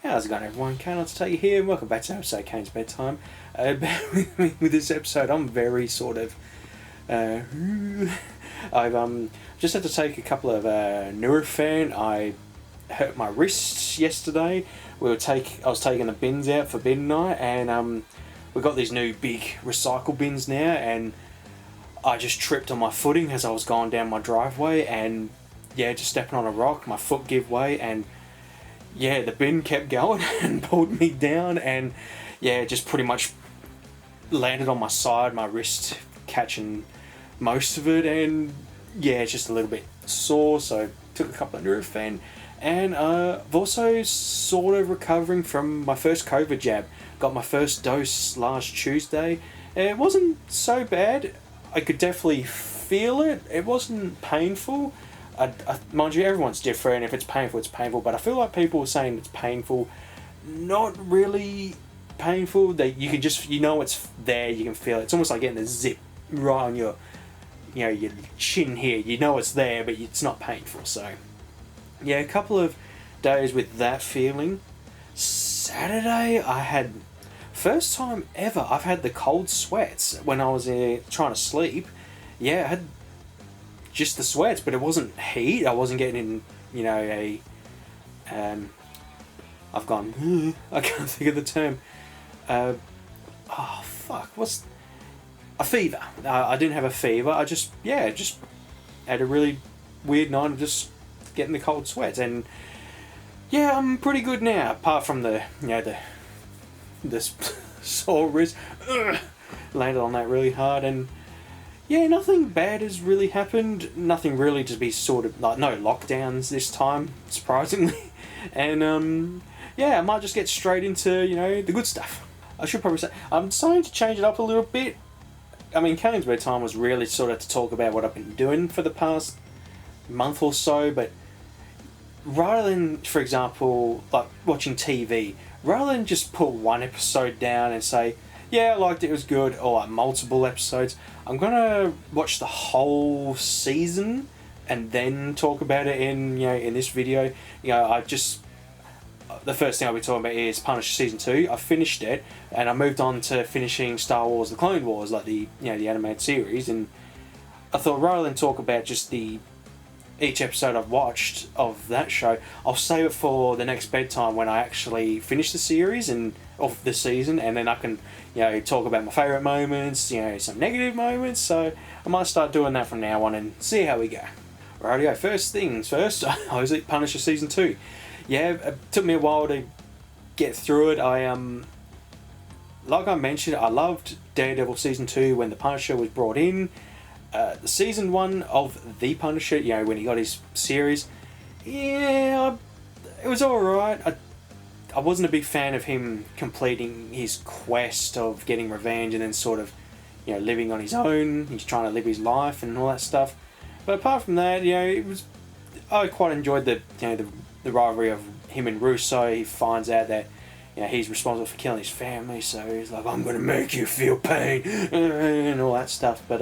How's it going, everyone? KayneHunterTaker here, and welcome back to episode Kayne's Bedtime. Bear with me with this episode. I'm very sort of... I've just had to take a couple of Nurofen. I hurt my wrists yesterday. I was taking the bins out for bin night, and we got these new big recycle bins now, and I just tripped on my footing as I was going down my driveway, and yeah, just stepping on a rock, my foot gave way, and yeah, the bin kept going and pulled me down, and yeah, just pretty much landed on my side, my wrist catching most of it, and yeah, it's just a little bit sore, so took a couple of Nurofen, and I've also sort of recovering from my first COVID jab. Got my first dose last Tuesday. It wasn't so bad. I could definitely feel it. It wasn't painful. Mind you, everyone's different. If it's painful, it's painful. But I feel like people were saying it's painful. Not really painful. That you can just, it's there. You can feel it. It's almost like getting a zip right on your, your chin here. You know it's there, but it's not painful. So, yeah, a couple of days with that feeling. Saturday, I had first time ever I've had the cold sweats when I was trying to sleep. Yeah, I had just the sweats, but it wasn't heat. I wasn't getting in, I've gone, I can't think of the term. What's a fever? I didn't have a fever. I just had a really weird night of just getting the cold sweats, and yeah, I'm pretty good now. Apart from the sore wrist, landed on that really hard, and yeah, nothing bad has really happened. Nothing really to be sort of like no lockdowns this time, surprisingly, and yeah, I might just get straight into the good stuff. I should probably say I'm starting to change it up a little bit. I mean, Kayne's Bedtime was really sort of to talk about what I've been doing for the past month or so, but rather than, for example, like watching TV, rather than just put one episode down and say, yeah, I liked it, it was good, or like multiple episodes, I'm gonna watch the whole season and then talk about it in this video. The first thing I'll be talking about is Punisher Season 2. I finished it, and I moved on to finishing Star Wars The Clone Wars, like the animated series, and I thought rather than talk about just each episode I've watched of that show, I'll save it for the next bedtime when I actually finish the series and of the season, and then I can talk about my favourite moments, some negative moments. So I might start doing that from now on and see how we go. Rightio, first things first, I was at Punisher Season 2. Yeah, it took me a while to get through it. Like I mentioned, I loved Daredevil Season 2 when the Punisher was brought in. The Season 1 of The Punisher, when he got his series, yeah, it was alright. I wasn't a big fan of him completing his quest of getting revenge and then sort of, living on his own. He's trying to live his life and all that stuff. But apart from that, I quite enjoyed the rivalry of him and Russo. He finds out that he's responsible for killing his family, so he's like, I'm gonna make you feel pain and all that stuff. But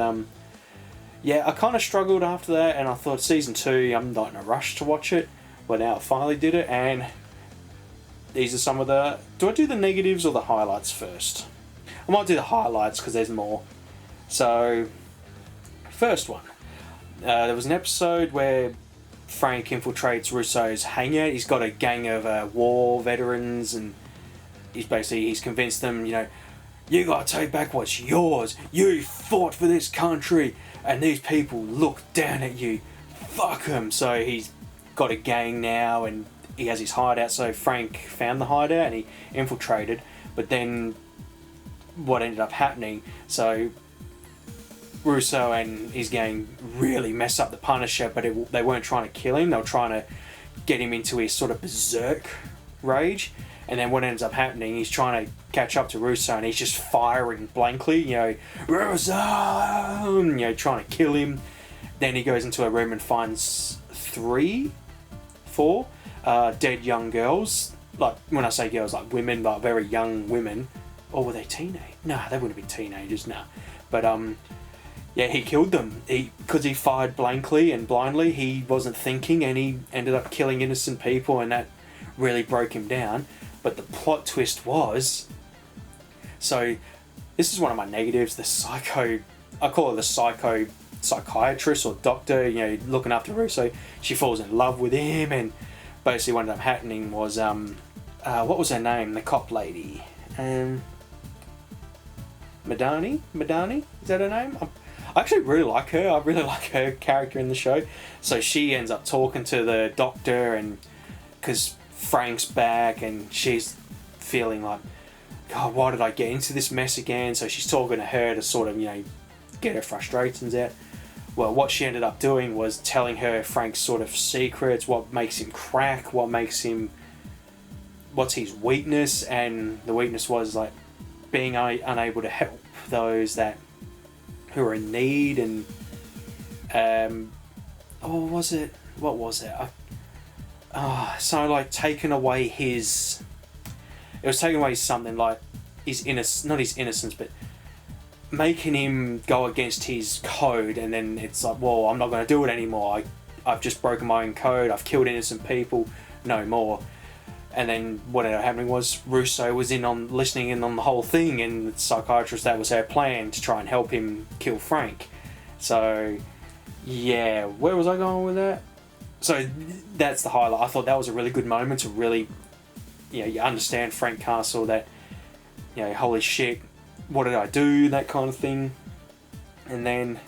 yeah, I kind of struggled after that, and I thought Season 2, I'm not in a rush to watch it. But now I finally did it, and these are some of the... Do I do the negatives or the highlights first? I might do the highlights because there's more. So, first one. There was an episode where Frank infiltrates Russo's hangout. He's got a gang of war veterans, and he's convinced them, you gotta take back what's yours. You fought for this country, and these people look down at you. Fuck them. So he's got a gang now, and he has his hideout. So Frank found the hideout and he infiltrated. But then what ended up happening, so Russo and his gang really mess up the Punisher, but they weren't trying to kill him. They were trying to get him into his sort of berserk rage. And then what ends up happening, he's trying to catch up to Russo, and he's just firing blankly, Russo, trying to kill him. Then he goes into a room and finds 4 dead young girls. Like, when I say girls, like women, like very young women. Or were they teenage? Nah, they wouldn't have been teenagers, nah. But, yeah, he killed them. Because he fired blankly and blindly, he wasn't thinking, and he ended up killing innocent people, and that really broke him down. But the plot twist was, so this is one of my negatives, the psycho, I call her the psychiatrist or doctor, you know, looking after Russo. She falls in love with him, and basically what ended up happening was, what was her name? The cop lady. Madani? Is that her name? I actually really like her. I really like her character in the show. So she ends up talking to the doctor, and because Frank's back, and she's feeling like, God, why did I get into this mess again? So she's talking to her to sort of, you know, get her frustrations out. Well, what she ended up doing was telling her Frank's sort of secrets, what makes him crack, what's his weakness, and the weakness was like being unable to help those who are in need, and what was it? So like taking away his. It was taking away something like not his innocence, but making him go against his code, and then it's like, well, I'm not going to do it anymore. I've just broken my own code. I've killed innocent people. No more. And then what ended up happening was Russo was listening in on the whole thing, and the psychiatrist, that was her plan to try and help him kill Frank. So, yeah, where was I going with that? So that's the highlight. I thought that was a really good moment to really, you know, you understand Frank Castle, that, you know, holy shit, what did I do, that kind of thing. And then,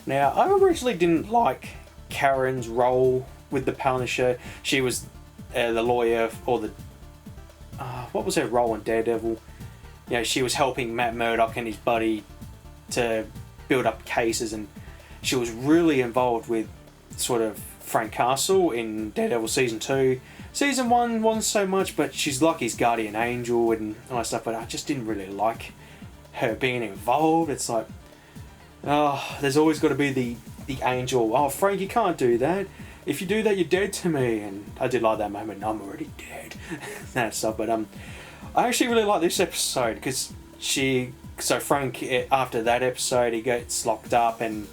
now, I originally didn't like Karen's role with the Punisher. She was the lawyer, or the what was her role in Daredevil? You know, she was helping Matt Murdock and his buddy to build up cases, and she was really involved with sort of Frank Castle in Daredevil season 2. Season 1 wasn't so much, but she's like his guardian angel and all that stuff. But I just didn't really like her being involved. It's like, there's always got to be the angel. Oh, Frank, you can't do that. If you do that, you're dead to me. And I did like that moment. I'm already dead. That stuff. But I actually really like this episode because Frank, after that episode, he gets locked up and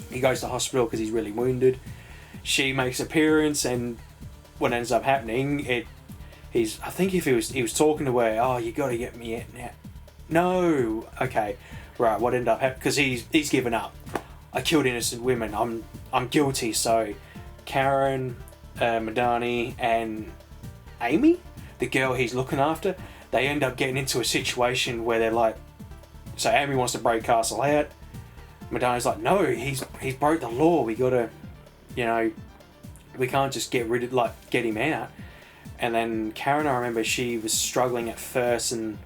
he goes to hospital because he's really wounded. She makes an appearance, and what ends up happening, I think if he was talking to her, oh, you got to get me out now. No, okay, right. What ended up happening? Because he's given up. I killed innocent women. I'm guilty. So Karen, Madani, and Amy, the girl he's looking after, they end up getting into a situation where they're like, so Amy wants to break Castle out. Madani's like, no, he's broke the law. We gotta, you know, we can't just get him out. And then Karen, I remember she was struggling at first, and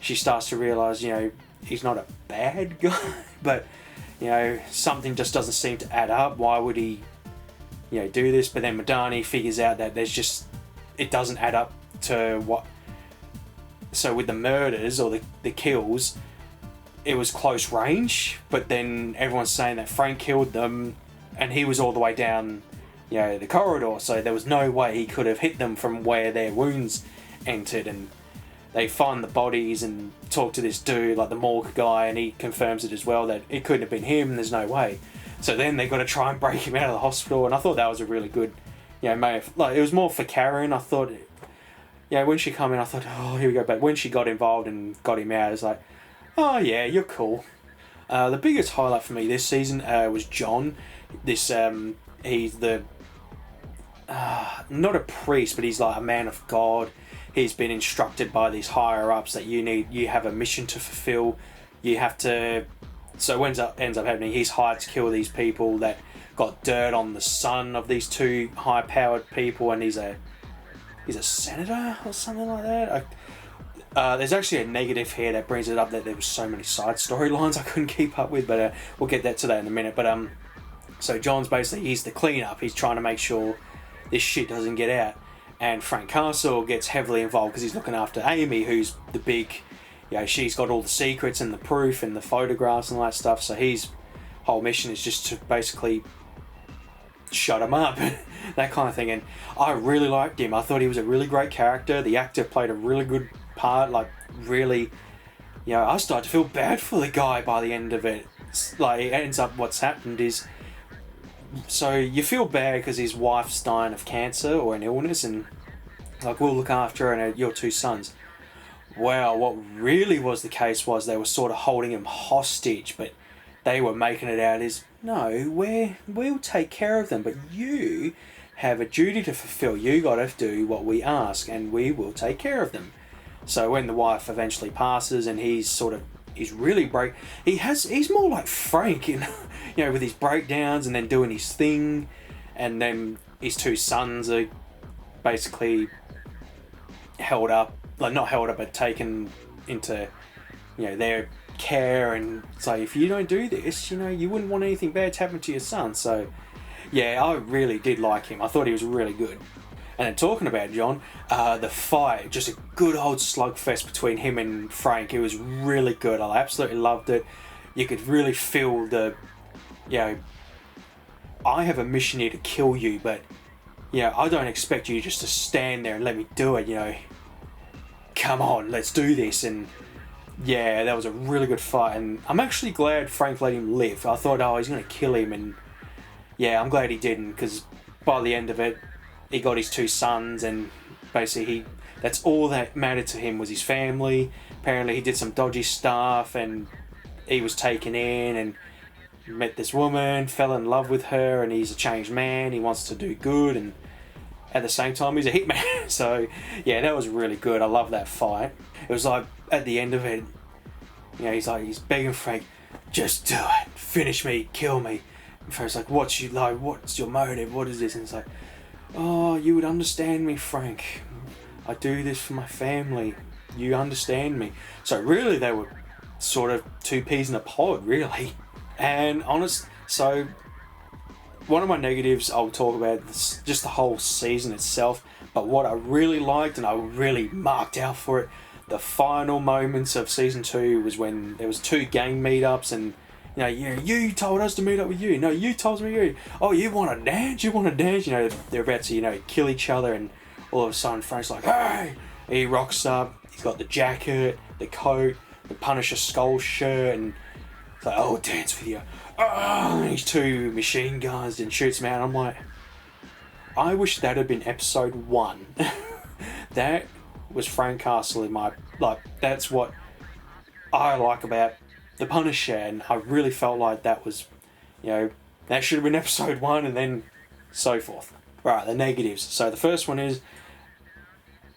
she starts to realise, you know, he's not a bad guy, but, you know, something just doesn't seem to add up. Why would he, you know, do this? But then Madani figures out that it doesn't add up to what. So with the murders or the kills, it was close range, but then everyone's saying that Frank killed them, and he was all the way down, you know, the corridor, so there was no way he could have hit them from where their wounds entered. And they find the bodies and talk to this dude, like the morgue guy, and he confirms it as well, that it couldn't have been him, there's no way. So then they got to try and break him out of the hospital, and I thought that was a really good, you know, it was more for Karen. I thought, yeah, when she came in, I thought, oh, here we go. But when she got involved and got him out, it's like, oh yeah, you're cool. The biggest highlight for me this season was John. He's the not a priest, but he's like a man of God. He's been instructed by these higher ups that you have a mission to fulfill. You have to. So what ends up happening, he's hired to kill these people that got dirt on the son of these two high powered people, and he's a senator or something like that. There's actually a negative here that brings it up, that there was so many side storylines I couldn't keep up with, but we'll get to that in a minute. But so John's he's the cleanup. He's trying to make sure this shit doesn't get out, and Frank Castle gets heavily involved because he's looking after Amy, who's the big, you know, she's got all the secrets and the proof and the photographs and all that stuff. So his whole mission is just to basically shut him up, that kind of thing. And I really liked him. I thought he was a really great character. The actor played a really good part, like really, you know, I started to feel bad for the guy by the end of it. It's like, it ends up, what's happened is So you feel bad because his wife's dying of cancer or an illness, and like, we'll look after her and your two sons. Wow, what really was the case was they were sort of holding him hostage, but they were making it out as, no, we'll take care of them, but you have a duty to fulfill. You got to do what we ask, and we will take care of them. So when the wife eventually passes, and he's really he's more like Frank, with his breakdowns and then doing his thing, and then his two sons are basically held up, like not held up, but taken into, their care, and say, if you don't do this, you wouldn't want anything bad to happen to your son. So, yeah, I really did like him. I thought he was really good. And then talking about John, the fight, just a good old slugfest between him and Frank. It was really good. I absolutely loved it. You could really feel I have a mission here to kill you, but, I don't expect you just to stand there and let me do it, Come on, let's do this. And yeah, that was a really good fight, and I'm actually glad Frank let him live. I thought, he's going to kill him, and yeah, I'm glad he didn't, because by the end of it, he got his two sons, and basically that's all that mattered to him was his family. Apparently he did some dodgy stuff, and he was taken in and met this woman, fell in love with her, and he's a changed man. He wants to do good, and at the same time he's a hitman. So yeah, that was really good. I love that fight. It was like, at the end of it, he's begging Frank, just do it, finish me, kill me. And Frank's like, what's your motive, what is this? And it's like, oh, you would understand me, Frank, I do this for my family, you understand me. So really they were sort of two peas in a pod, really. And so one of my negatives I'll talk about is just the whole season itself, but what I really liked and I really marked out for it, the final moments of season 2 was when there was 2 gang meetups, and you told us to meet up with you. No, you told me you. Oh, you want to dance? You want to dance? They're about to kill each other, and all of a sudden Frank's like, hey! He rocks up. He's got the jacket, the coat, the Punisher skull shirt, and it's like, oh, dance with you. Oh, and he's 2 machine guns and shoots him out. I'm like, I wish that had been episode 1. That was Frank Castle in my, that's what I like about the Punisher, and I really felt like that was, that should have been episode 1, and then so forth. Right, the negatives. So the first one is,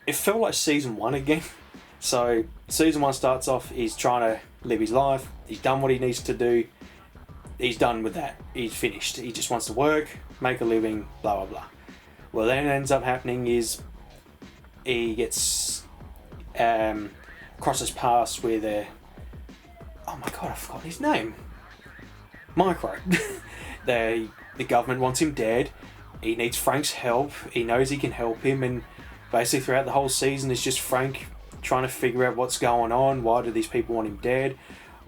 it felt like season 1 again. So season 1 starts off, he's trying to live his life, he's done what he needs to do, he's done with that, he's finished, he just wants to work, make a living, blah blah blah. Well, then ends up happening is he gets crosses paths with oh my god, I forgot his name, Micro. The government wants him dead, he needs Frank's help, he knows he can help him, and basically throughout the whole season it's just Frank trying to figure out what's going on, why do these people want him dead,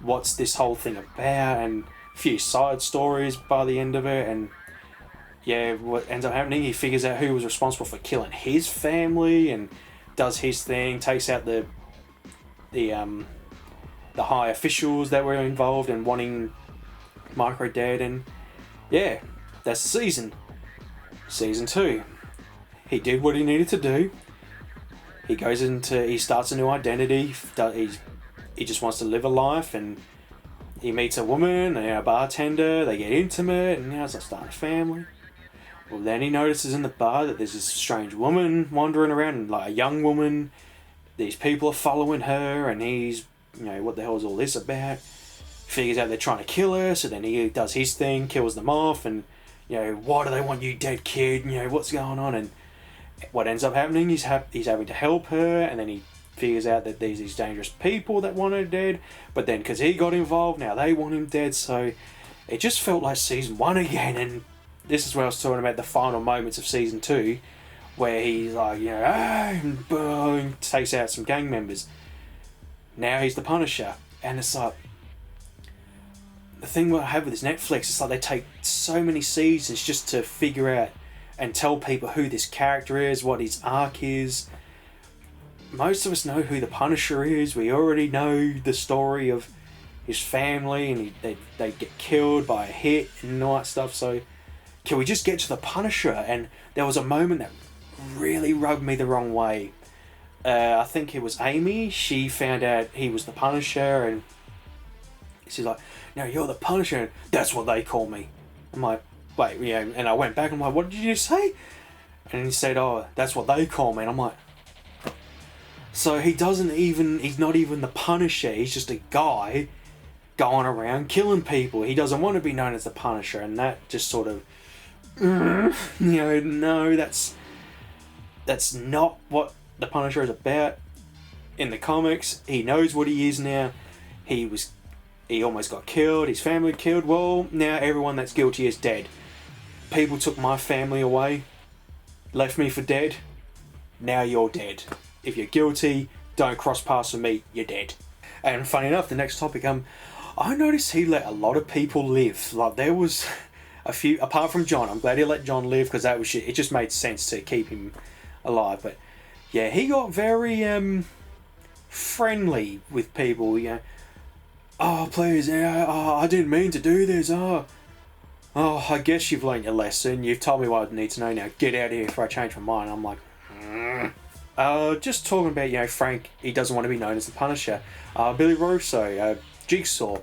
what's this whole thing about, and a few side stories by the end of it. And yeah, what ends up happening, he figures out who was responsible for killing his family and does his thing, takes out the high officials that were involved and wanting Micro dead. And yeah, that's the season. Season 2, he did what he needed to do. He starts a new identity. He just wants to live a life, and he meets a woman, a bartender, they get intimate, and now it's like starting a family. Well, then he notices in the bar that there's this strange woman wandering around, like a young woman. These people are following her, and he's, what the hell is all this about? Figures out they're trying to kill her, so then he does his thing, kills them off, and, why do they want you dead, kid? What's going on? And what ends up happening, he's having to help her, and then he figures out that there's these dangerous people that want her dead, but then because he got involved, now they want him dead. So it just felt like season 1 again. And this is where I was talking about the final moments of season 2, where he's like, and boom, takes out some gang members. Now he's the Punisher, and it's like, the thing what I have with this Netflix, it's like they take so many seasons just to figure out and tell people who this character is, what his arc is. Most of us know who the Punisher is. We already know the story of his family, and they get killed by a hit and all that stuff. So can we just get to the Punisher? And there was a moment that really rubbed me the wrong way. I think it was Amy. She found out he was the Punisher, and she's like, "No, you're the Punisher. That's what they call me." I'm like, "Wait, yeah." And I went back. I'm like, "What did you say?" And he said, "Oh, that's what they call me." And I'm like, so he's not even the Punisher. He's just a guy going around killing people. He doesn't want to be known as the Punisher, and that just sort of, no, that's not what the Punisher is about. In the comics, he knows what he is now. He almost got killed. His family killed. Well, now everyone that's guilty is dead. People took my family away, left me for dead. Now you're dead. If you're guilty, don't cross paths with me, you're dead. And funny enough, the next topic, I noticed he let a lot of people live. Like, there was a few, apart from John. I'm glad he let John live, because that was shit. It just made sense to keep him alive. But yeah, he got very friendly with people. Oh, please, I didn't mean to do this. Oh, I guess you've learned your lesson. You've told me what I need to know now. Get out of here before I change my mind. I'm like, just talking about, Frank, he doesn't want to be known as the Punisher. Billy Russo, Jigsaw.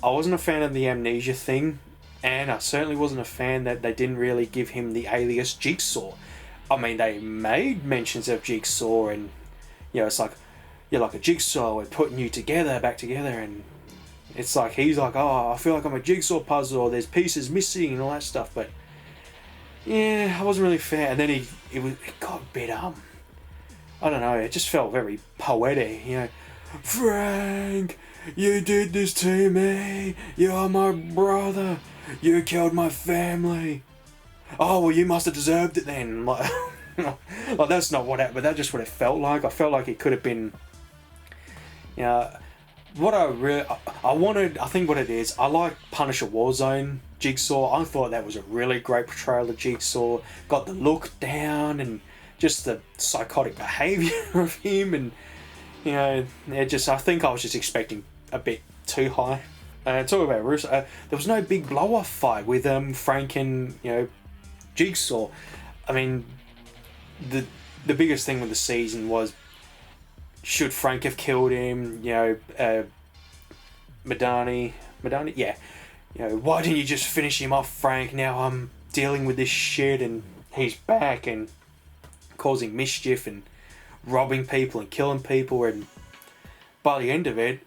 I wasn't a fan of the amnesia thing, and I certainly wasn't a fan that they didn't really give him the alias Jigsaw. I mean, they made mentions of Jigsaw, and, it's like, you're like a jigsaw, we're putting you back together, and it's like, he's like, oh, I feel like I'm a jigsaw puzzle, or there's pieces missing, and all that stuff, but, yeah, I wasn't really a fan. And then it got a bit, I don't know, it just felt very poetic, Frank, you did this to me, you're my brother, you killed my family. Oh, well, you must have deserved it then. Like, that's not what happened, but that's just what it felt like. I felt like it could have been, what I think what it is, I like Punisher Warzone Jigsaw. I thought that was a really great portrayal of Jigsaw. Got the look down and just the psychotic behaviour of him, and I think I was just expecting a bit too high. Talk about Russo. There was no big blow-off fight with Frank and Jigsaw. I mean, the biggest thing with the season was, should Frank have killed him? Madani, yeah. Why didn't you just finish him off, Frank? Now I'm dealing with this shit, and he's back and causing mischief and robbing people and killing people, and by the end of it,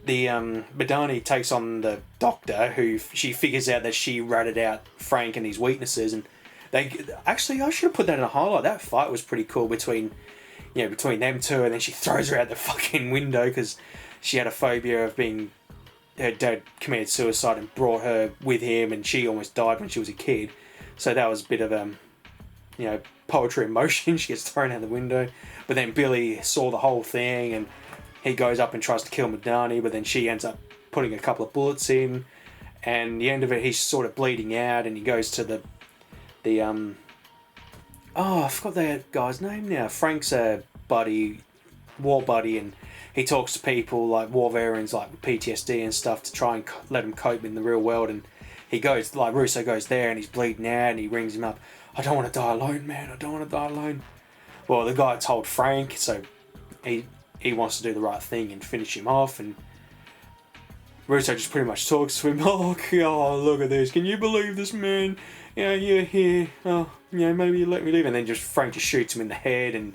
the Madani takes on the doctor, who she figures out that she ratted out Frank and his weaknesses, and I should have put that in a highlight. That fight was pretty cool between them two, and then she throws her out the fucking window because she had a phobia of her dad committed suicide and brought her with him, and she almost died when she was a kid. So that was a bit of poetry in motion. She gets thrown out the window, but then Billy saw the whole thing, and he goes up and tries to kill Madani, but then she ends up putting a couple of bullets in, and the end of it, he's sort of bleeding out, and he goes to the I forgot that guy's name now. Frank's a war buddy, and he talks to people like war veterans, like with PTSD and stuff, to try and let them cope in the real world. And he goes, like, Russo goes there, and he's bleeding out, and he rings him up. I don't want to die alone, man. I don't want to die alone. Well, the guy told Frank, so he wants to do the right thing and finish him off, and Russo just pretty much talks to him. Oh, look at this. Can you believe this, man? You're here. Oh, maybe you let me leave. And then Frank just shoots him in the head, and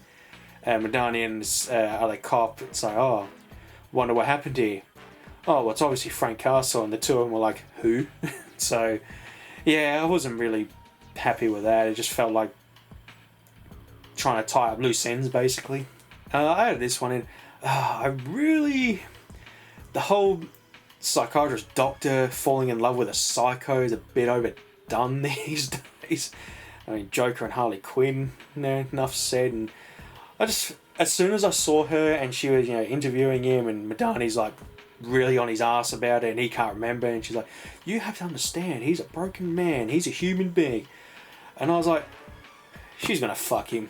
Madani and this other cop, it's like, oh, wonder what happened here. Oh, well, it's obviously Frank Castle, and the two of them were like, who? So, yeah, I wasn't really happy with that. It just felt like trying to tie up loose ends, basically. I added this one in. The whole psychiatrist doctor falling in love with a psycho is a bit overdone these days. I mean, Joker and Harley Quinn, enough said. And I just, as soon as I saw her and she was, interviewing him, and Madani's like really on his ass about it, and he can't remember, and she's like, you have to understand, he's a broken man, he's a human being. And I was like, she's gonna fuck him.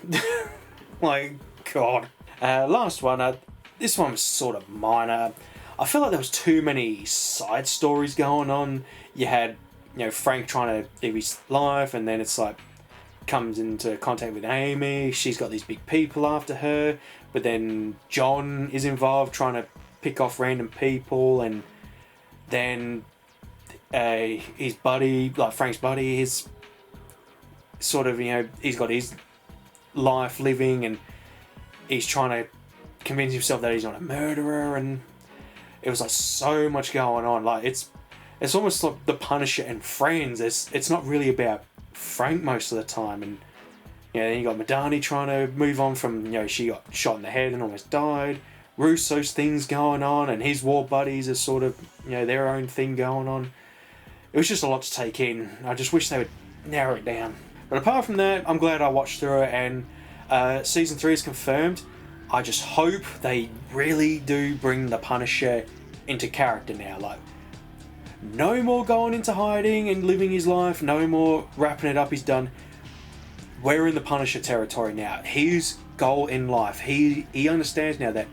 Like, God. Last one, this one was sort of minor. I feel like there was too many side stories going on. You had Frank trying to live his life, and then it's like comes into contact with Amy. She's got these big people after her, but then John is involved trying to pick off random people, and then his buddy, like Frank's buddy, is sort of, he's got his life living, and he's trying to convince himself that he's not a murderer, and it was like so much going on. Like it's almost like The Punisher and Friends. It's not really about Frank most of the time, and then you got Madani trying to move on from, she got shot in the head and almost died. Russo's things going on, and his war buddies are sort of, their own thing going on. It was just a lot to take in. I just wish they would narrow it down. But apart from that, I'm glad I watched through it, and season 3 is confirmed. I just hope they really do bring the Punisher into character now. Like, no more going into hiding and living his life. No more wrapping it up. He's done. We're in the Punisher territory now. His goal in life. He understands now that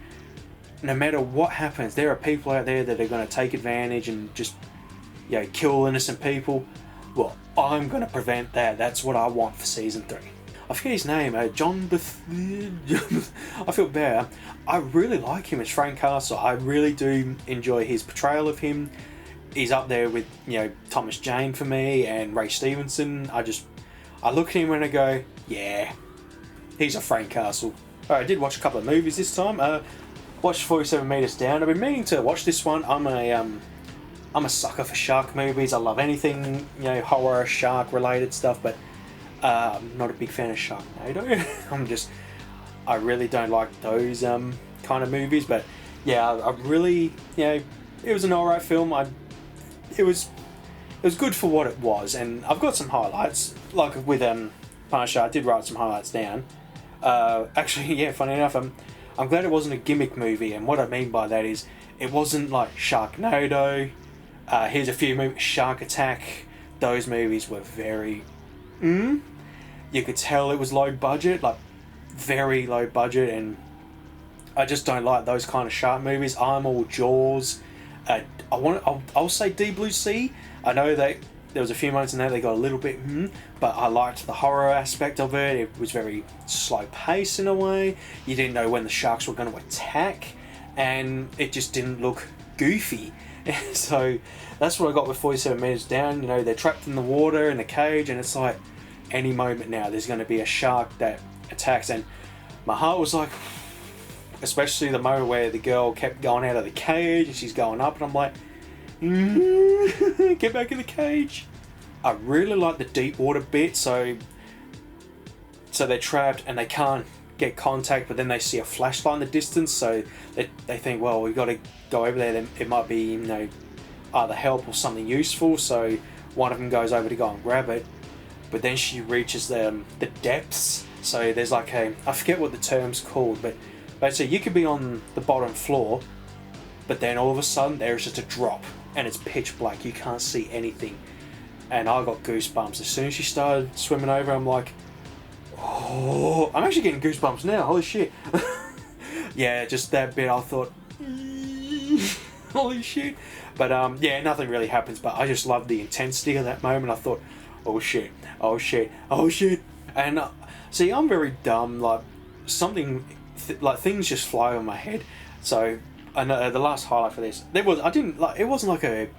no matter what happens, there are people out there that are going to take advantage and just, kill innocent people. Well, I'm going to prevent that. That's what I want for season 3. I forget his name. John Beth. I feel bad. I really like him as Frank Castle. I really do enjoy his portrayal of him. He's up there with, Thomas Jane for me and Ray Stevenson. I look at him and I go, yeah, he's a Frank Castle. I did watch a couple of movies this time. Watched 47 Meters Down. I've been meaning to watch this one. I'm a sucker for shark movies. I love anything, horror, shark related stuff, but I'm not a big fan of Sharknado. I really don't like those kind of movies, but yeah, I really, it was an alright film. It was good for what it was, and I've got some highlights. Like with Punisher, I did write some highlights down. Actually, yeah, funny enough, I'm glad it wasn't a gimmick movie, and what I mean by that is it wasn't like Sharknado. Here's a few movies. Shark Attack. Those movies were very. You could tell it was low budget, like very low budget, and I just don't like those kind of shark movies. I'm all Jaws. I'll say Deep Blue Sea. I know that there was a few moments in there they got a little bit, but I liked the horror aspect of it. It was very slow pace in a way. You didn't know when the sharks were going to attack, and it just didn't look goofy. So that's what I got with 47 Meters Down. They're trapped in the water in a cage, and it's like any moment now there's going to be a shark that attacks, and my heart was like, especially the moment where the girl kept going out of the cage and she's going up, and I'm like, get back in the cage. I really like the deep water bit, so they're trapped and they can't get contact, but then they see a flashlight in the distance, so they think, well, we've got to go over there, then it might be either help or something useful, so one of them goes over to go and grab it, but then she reaches the depths, so there's like I forget what the term's called, but basically you could be on the bottom floor, but then all of a sudden there's just a drop and it's pitch black, you can't see anything, and I got goosebumps as soon as she started swimming over. I'm like, oh, I'm actually getting goosebumps now, holy shit. Yeah, just that bit I thought, holy shit. But yeah, nothing really happens, but I just loved the intensity of that moment. I thought, oh shit, oh shit, oh shit. And see, I'm very dumb, like things just fly over my head. So I know the last highlight for this, it wasn't like an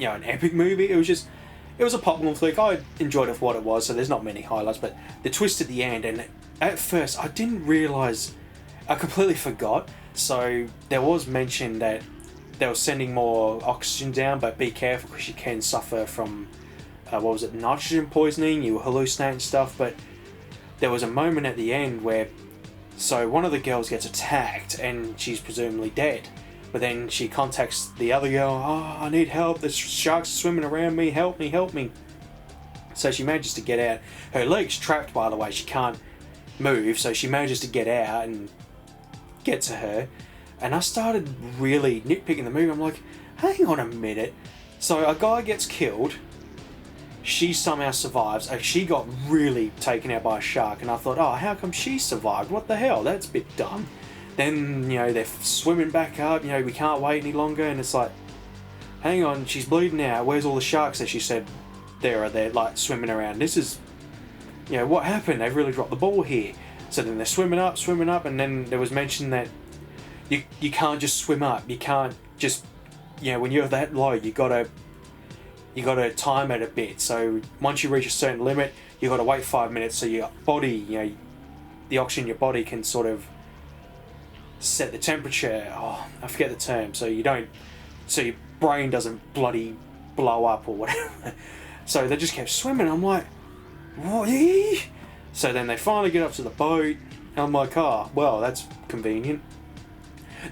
epic movie. It was a popcorn flick. I enjoyed it for what it was, so there's not many highlights, but the twist at the end, and at first I didn't realise, I completely forgot. So there was mention that they were sending more oxygen down, but be careful because you can suffer from nitrogen poisoning, you hallucinate and stuff. But there was a moment at the end where, so one of the girls gets attacked and she's presumably dead, but then she contacts the other girl, oh, I need help, there's sharks swimming around me, help me, help me. So she manages to get out. Her leg's trapped, by the way, she can't move, so she manages to get out and get to her. And I started really nitpicking the movie. I'm like, hang on a minute. So a guy gets killed, she somehow survives. She got really taken out by a shark, and I thought, oh, how come she survived? What the hell? That's a bit dumb. Then, they're swimming back up, we can't wait any longer, and it's like, hang on, she's bleeding out. Where's all the sharks that she said there are there, like, swimming around? This is, you know, what happened? They've really dropped the ball here. So then they're swimming up, and then there was mention that you can't just swim up. You can't just, you know, when you're that low, you gotta time it a bit. So once you reach a certain limit, you gotta wait 5 minutes so your body, you know, the oxygen in your body can sort of set the temperature. Oh, I forget the term. So your brain doesn't bloody blow up or whatever. So they just kept swimming. I'm like, what? So then they finally get up to the boat. And I'm like, oh, well, that's convenient.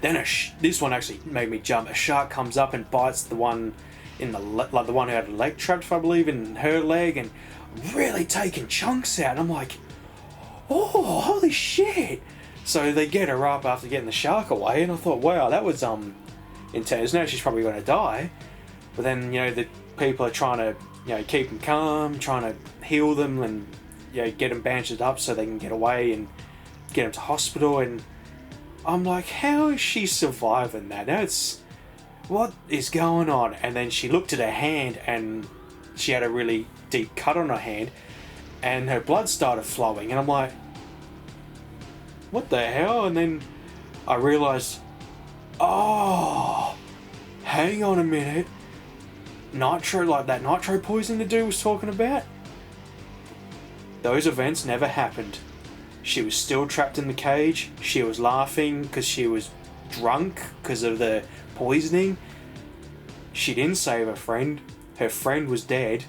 Then this one actually made me jump. A shark comes up and bites the one in the one who had a leg trapped, I believe, in her leg, and really taking chunks out. And I'm like, oh, holy shit! So they get her up after getting the shark away, and I thought, wow, that was intense. Now she's probably going to die. But then, you know, the people are trying to, you know, keep them calm, trying to heal them, and, you know, get them bandaged up so they can get away and get them to hospital. And I'm like, how is she surviving that? What is going on? And then she looked at her hand, and she had a really deep cut on her hand, and her blood started flowing. And I'm like, what the hell? And then I realised, oh, hang on a minute. That nitro poison the dude was talking about? Those events never happened. She was still trapped in the cage. She was laughing because she was drunk because of the poisoning. She didn't save her friend. Her friend was dead,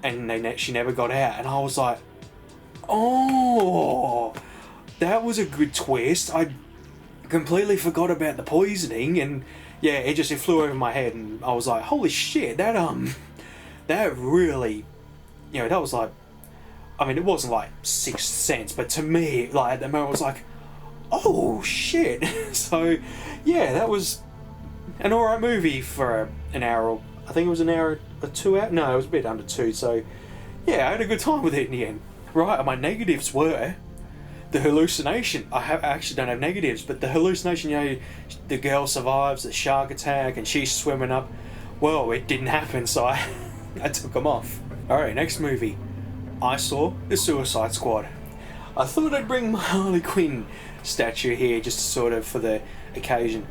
and she never got out. And I was like, oh, that was a good twist. I completely forgot about the poisoning, and yeah, it flew over my head, and I was like, holy shit, that really, you know, that was like, I mean, it wasn't like Sixth Sense, but to me, like, at the moment, I was like, oh shit. So yeah, that was an alright movie for an hour. I think it was an hour or 2 hours. No, it was a bit under 2. So yeah, I had a good time with it in the end. Right, my negatives were the hallucination. I actually don't have negatives, but the hallucination, you know, the girl survives the shark attack and she's swimming up. Well, it didn't happen, so I took them off. Alright, next movie. I saw The Suicide Squad. I thought I'd bring my Harley Quinn statue here just sort of for the occasion.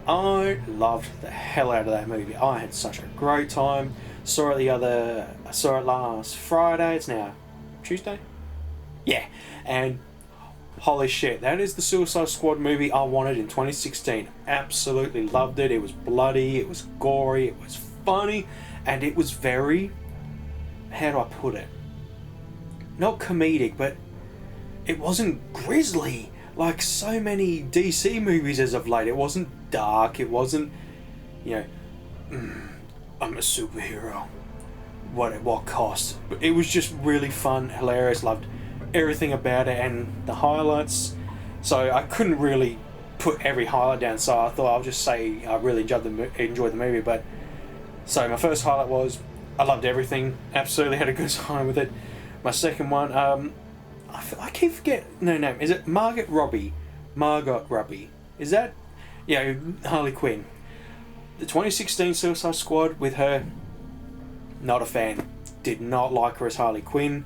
I loved the hell out of that movie. I had such a great time. I saw it last Friday. It's now Tuesday? Yeah. And holy shit, that is the Suicide Squad movie I wanted in 2016. Absolutely loved it. It was bloody, it was gory, it was funny, and it was very, how do I put it? Not comedic, but it wasn't grisly like so many DC movies as of late. It wasn't dark, it wasn't, you know, I'm a superhero. What cost? But it was just really fun, hilarious, loved everything about it and the highlights. So I couldn't really put every highlight down, so I thought I'll just say I really enjoyed the movie. But so my first highlight was I loved everything, absolutely had a good time with it. My second one, I keep forgetting her name. Is it Margot Robbie? Is that, yeah, Harley Quinn? The 2016 Suicide Squad with her, not a fan. Did not like her as Harley Quinn.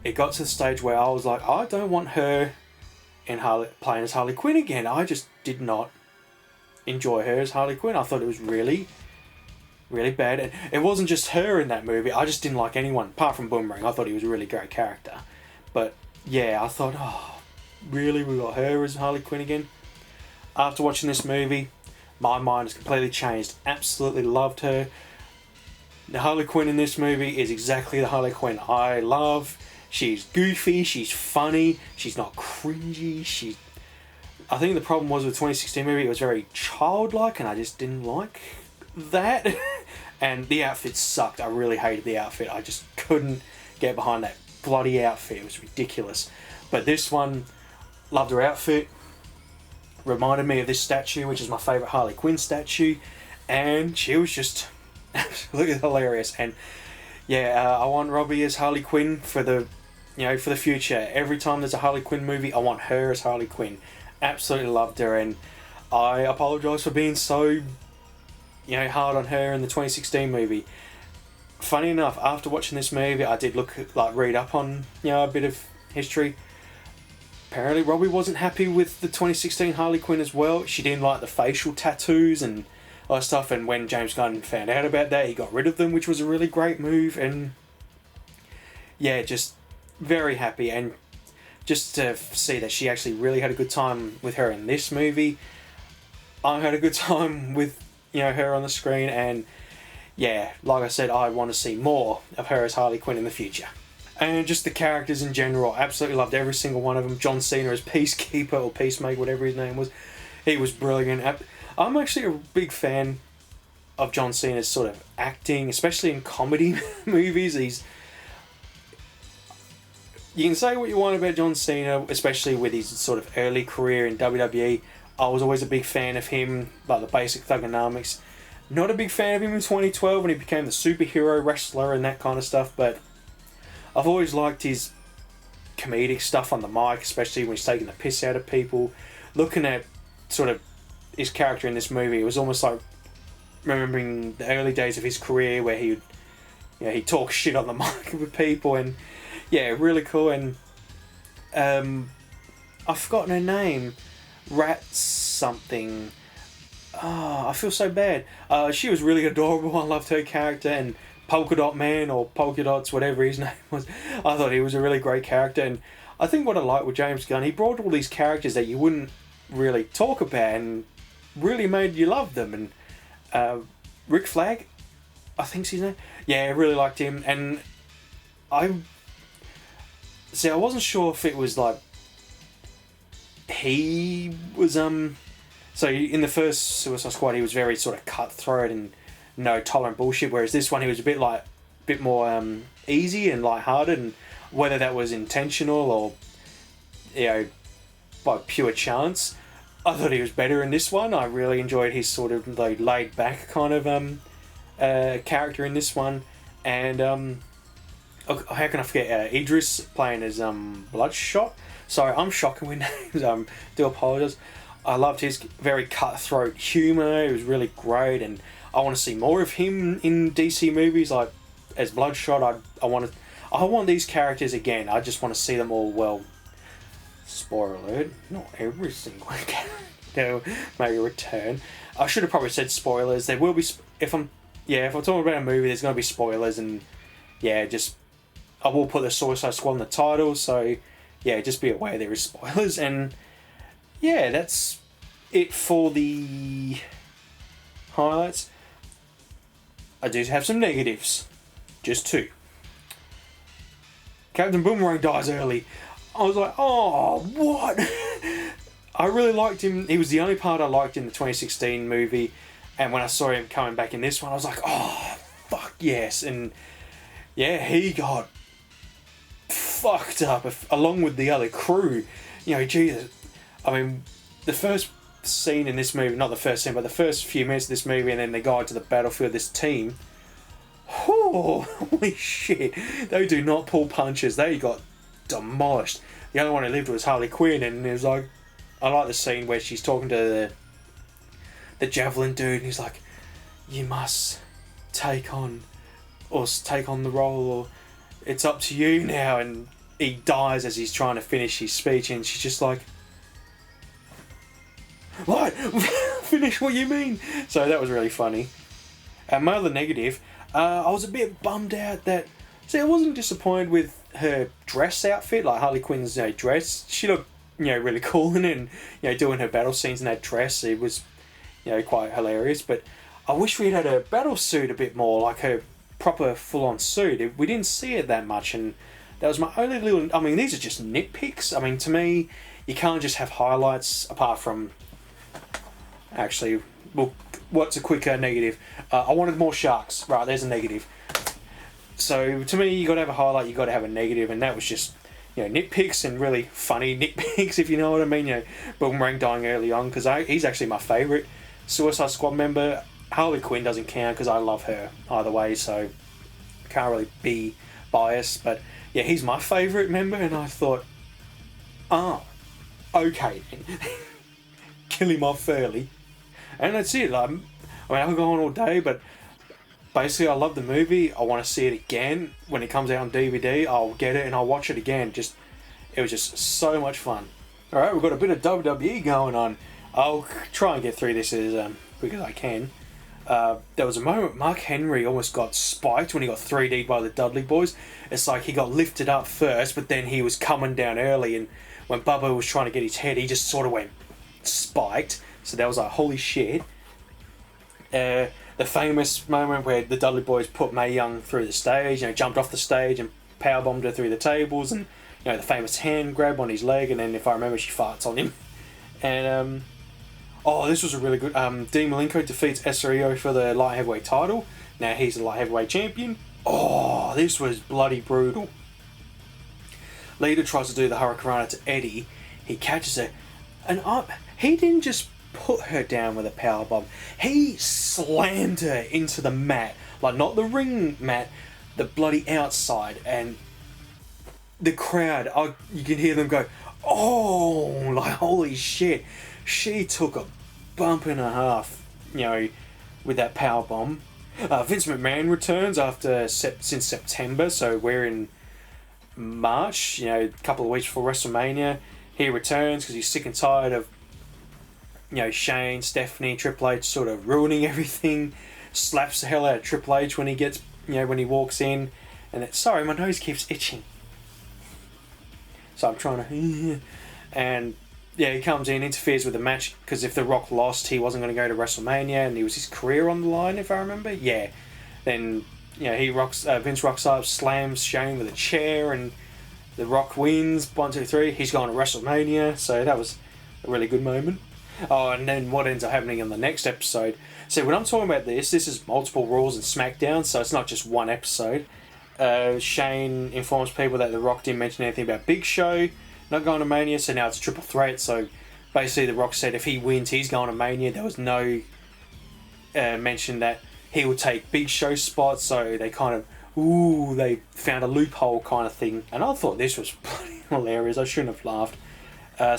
It got to the stage where I was like, I don't want her playing as Harley Quinn again. I just did not enjoy her as Harley Quinn. I thought it was really, really bad. And it wasn't just her in that movie. I just didn't like anyone apart from Boomerang. I thought he was a really great character. But yeah, I thought, oh, really, we got her as Harley Quinn again? After watching this movie, my mind has completely changed. Absolutely loved her. The Harley Quinn in this movie is exactly the Harley Quinn I love. She's goofy, she's funny, she's not cringy, I think the problem was with the 2016 movie, it was very childlike, and I just didn't like that. And the outfit sucked. I really hated the outfit. I just couldn't get behind that bloody outfit. It was ridiculous. But this one, loved her outfit. Reminded me of this statue, which is my favourite Harley Quinn statue. And she was just absolutely hilarious. And yeah, I want Robbie as Harley Quinn for the future. Every time there's a Harley Quinn movie, I want her as Harley Quinn. Absolutely loved her, and I apologise for being so, hard on her in the 2016 movie. Funny enough, after watching this movie, I did read up on a bit of history. Apparently, Robbie wasn't happy with the 2016 Harley Quinn as well. She didn't like the facial tattoos and all that stuff. And when James Gunn found out about that, he got rid of them, which was a really great move. And yeah, just very happy. And just to see that she actually really had a good time with her in this movie. I had a good time with her on the screen. And yeah, like I said, I want to see more of her as Harley Quinn in the future. And just the characters in general, I absolutely loved every single one of them. John Cena as Peacekeeper or Peacemaker, whatever his name was. He was brilliant. I'm actually a big fan of John Cena's sort of acting, especially in comedy movies. You can say what you want about John Cena, especially with his sort of early career in WWE. I was always a big fan of him, like the basic Thugonomics. Not a big fan of him in 2012 when he became the superhero wrestler and that kind of stuff, but I've always liked his comedic stuff on the mic, especially when he's taking the piss out of people. Looking at sort of his character in this movie, it was almost like remembering the early days of his career where he'd talk shit on the mic with people, and yeah, really cool. And I've forgotten her name, Rat something. Oh, I feel so bad. She was really adorable. I loved her character, and Polka Dot Man or Polka Dots, whatever his name was. I thought he was a really great character, and I think what I like with James Gunn, he brought all these characters that you wouldn't really talk about and really made you love them. And Rick Flag, I think's his name. Yeah, I really liked him, and I wasn't sure if it was like he was so in the first Suicide Squad he was very sort of cutthroat and no tolerant bullshit, whereas this one he was a bit more easy and lighthearted, and whether that was intentional or by pure chance, I thought he was better in this one. I really enjoyed his sort of laid back kind of character in this one. And how can I forget Idris playing as Bloodshot. Sorry, I'm shocking with names. Do apologise. I loved his very cutthroat humour. It was really great, and I want to see more of him in DC movies, like as Bloodshot. I want these characters again. I just want to see them all. Well, spoiler alert, not every single character may return. I should have probably said spoilers. There will be if I'm talking about a movie, there's going to be spoilers, and yeah, just I will put the Suicide Squad in the title. So yeah, just be aware there is spoilers, and yeah, that's it for the highlights. I do have some negatives. Just two. Captain Boomerang dies early. I was like, oh, what? I really liked him. He was the only part I liked in the 2016 movie. And when I saw him coming back in this one, I was like, oh, fuck yes. And yeah, he got fucked up along with the other crew. Jesus. I mean, the first scene in this movie, not the first scene, but the first few minutes of this movie, and then they go into the battlefield, this team. Oh, holy shit. They do not pull punches. They got demolished. The only one who lived was Harley Quinn, and it was like, I like the scene where she's talking to the Javelin dude, and he's like, you must take on the role, or it's up to you now, and he dies as he's trying to finish his speech, and she's just like, what? Finish what you mean? So that was really funny. And my other negative, I was a bit bummed out that... See, I wasn't disappointed with her dress outfit, like Harley Quinn's dress. She looked, really cool in it, and, doing her battle scenes in that dress. It was, quite hilarious. But I wish we'd had a battle suit a bit more, like her proper full-on suit. We didn't see it that much, and that was my only little... I mean, these are just nitpicks. I mean, to me, you can't just have highlights apart from... Actually, well, what's a quicker negative? I wanted more sharks. Right, there's a negative. So, to me, you got to have a highlight, you got to have a negative, and that was just, nitpicks and really funny nitpicks, if you know what I mean. Boomerang dying early on, because he's actually my favourite Suicide Squad member. Harley Quinn doesn't count, because I love her either way, so can't really be biased. But, yeah, he's my favourite member, and I thought, okay then. Kill him off early. And that's it. I mean, I could go on all day, but basically, I love the movie. I want to see it again when it comes out on DVD. I'll get it and I'll watch it again. It was just so much fun. All right, we've got a bit of WWE going on. I'll try and get through this as quick as I can. There was a moment Mark Henry almost got spiked when he got 3D'd by the Dudley Boys. It's like he got lifted up first, but then he was coming down early, and when Bubba was trying to get his head, he just sort of went spiked. So that was like, holy shit. The famous moment where the Dudley Boys put Mae Young through the stage, jumped off the stage and powerbombed her through the tables, and the famous hand grab on his leg, and then if I remember, she farts on him. And this was a really good. Dean Malenko defeats SREO for the light heavyweight title. Now he's the light heavyweight champion. Oh, this was bloody brutal. Lita tries to do the Hurricanrana to Eddie. He catches her, and he didn't just put her down with a powerbomb. He slammed her into the mat, like not the ring mat, the bloody outside, and the crowd. You can hear them go, "Oh!" Like holy shit. She took a bump and a half, with that powerbomb. Vince McMahon returns since September, so we're in March. A couple of weeks before WrestleMania, he returns because he's sick and tired of Shane, Stephanie, Triple H sort of ruining everything. Slaps the hell out of Triple H when he gets, when he walks in, and sorry, my nose keeps itching. So I'm trying to, and he comes in, interferes with the match because if The Rock lost, he wasn't going to go to WrestleMania, and it was his career on the line, if I remember. Yeah, then Vince rocks up, slams Shane with a chair, and The Rock wins 1, 2, 3. He's going to WrestleMania, so that was a really good moment. Oh, and then what ends up happening in the next episode. So when I'm talking about this is multiple Raws and SmackDown, so it's not just one episode. Shane informs people that The Rock didn't mention anything about Big Show not going to Mania, so now it's a triple threat. So basically The Rock said if he wins, he's going to Mania. There was no mention that he would take Big Show spots, so they kind of, they found a loophole kind of thing. And I thought this was bloody hilarious. I shouldn't have laughed.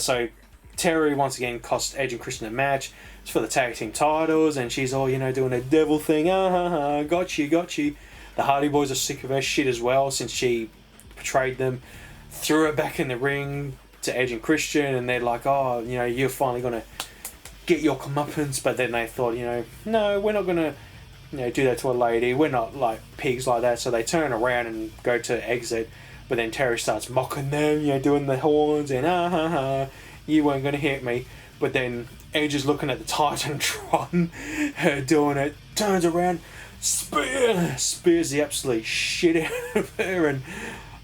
So Terry once again cost Edge and Christian a match. It's for the tag team titles, and she's all, doing a devil thing. Got you. The Hardy Boys are sick of her shit as well since she betrayed them. Threw her back in the ring to Edge and Christian, and they're like, you're finally going to get your comeuppance. But then they thought, no, we're not going to do that to a lady. We're not like pigs like that. So they turn around and go to exit. But then Terry starts mocking them, doing the horns and you weren't going to hit me. But then Edge is looking at the Titantron, her doing it, turns around, spears the absolute shit out of her. And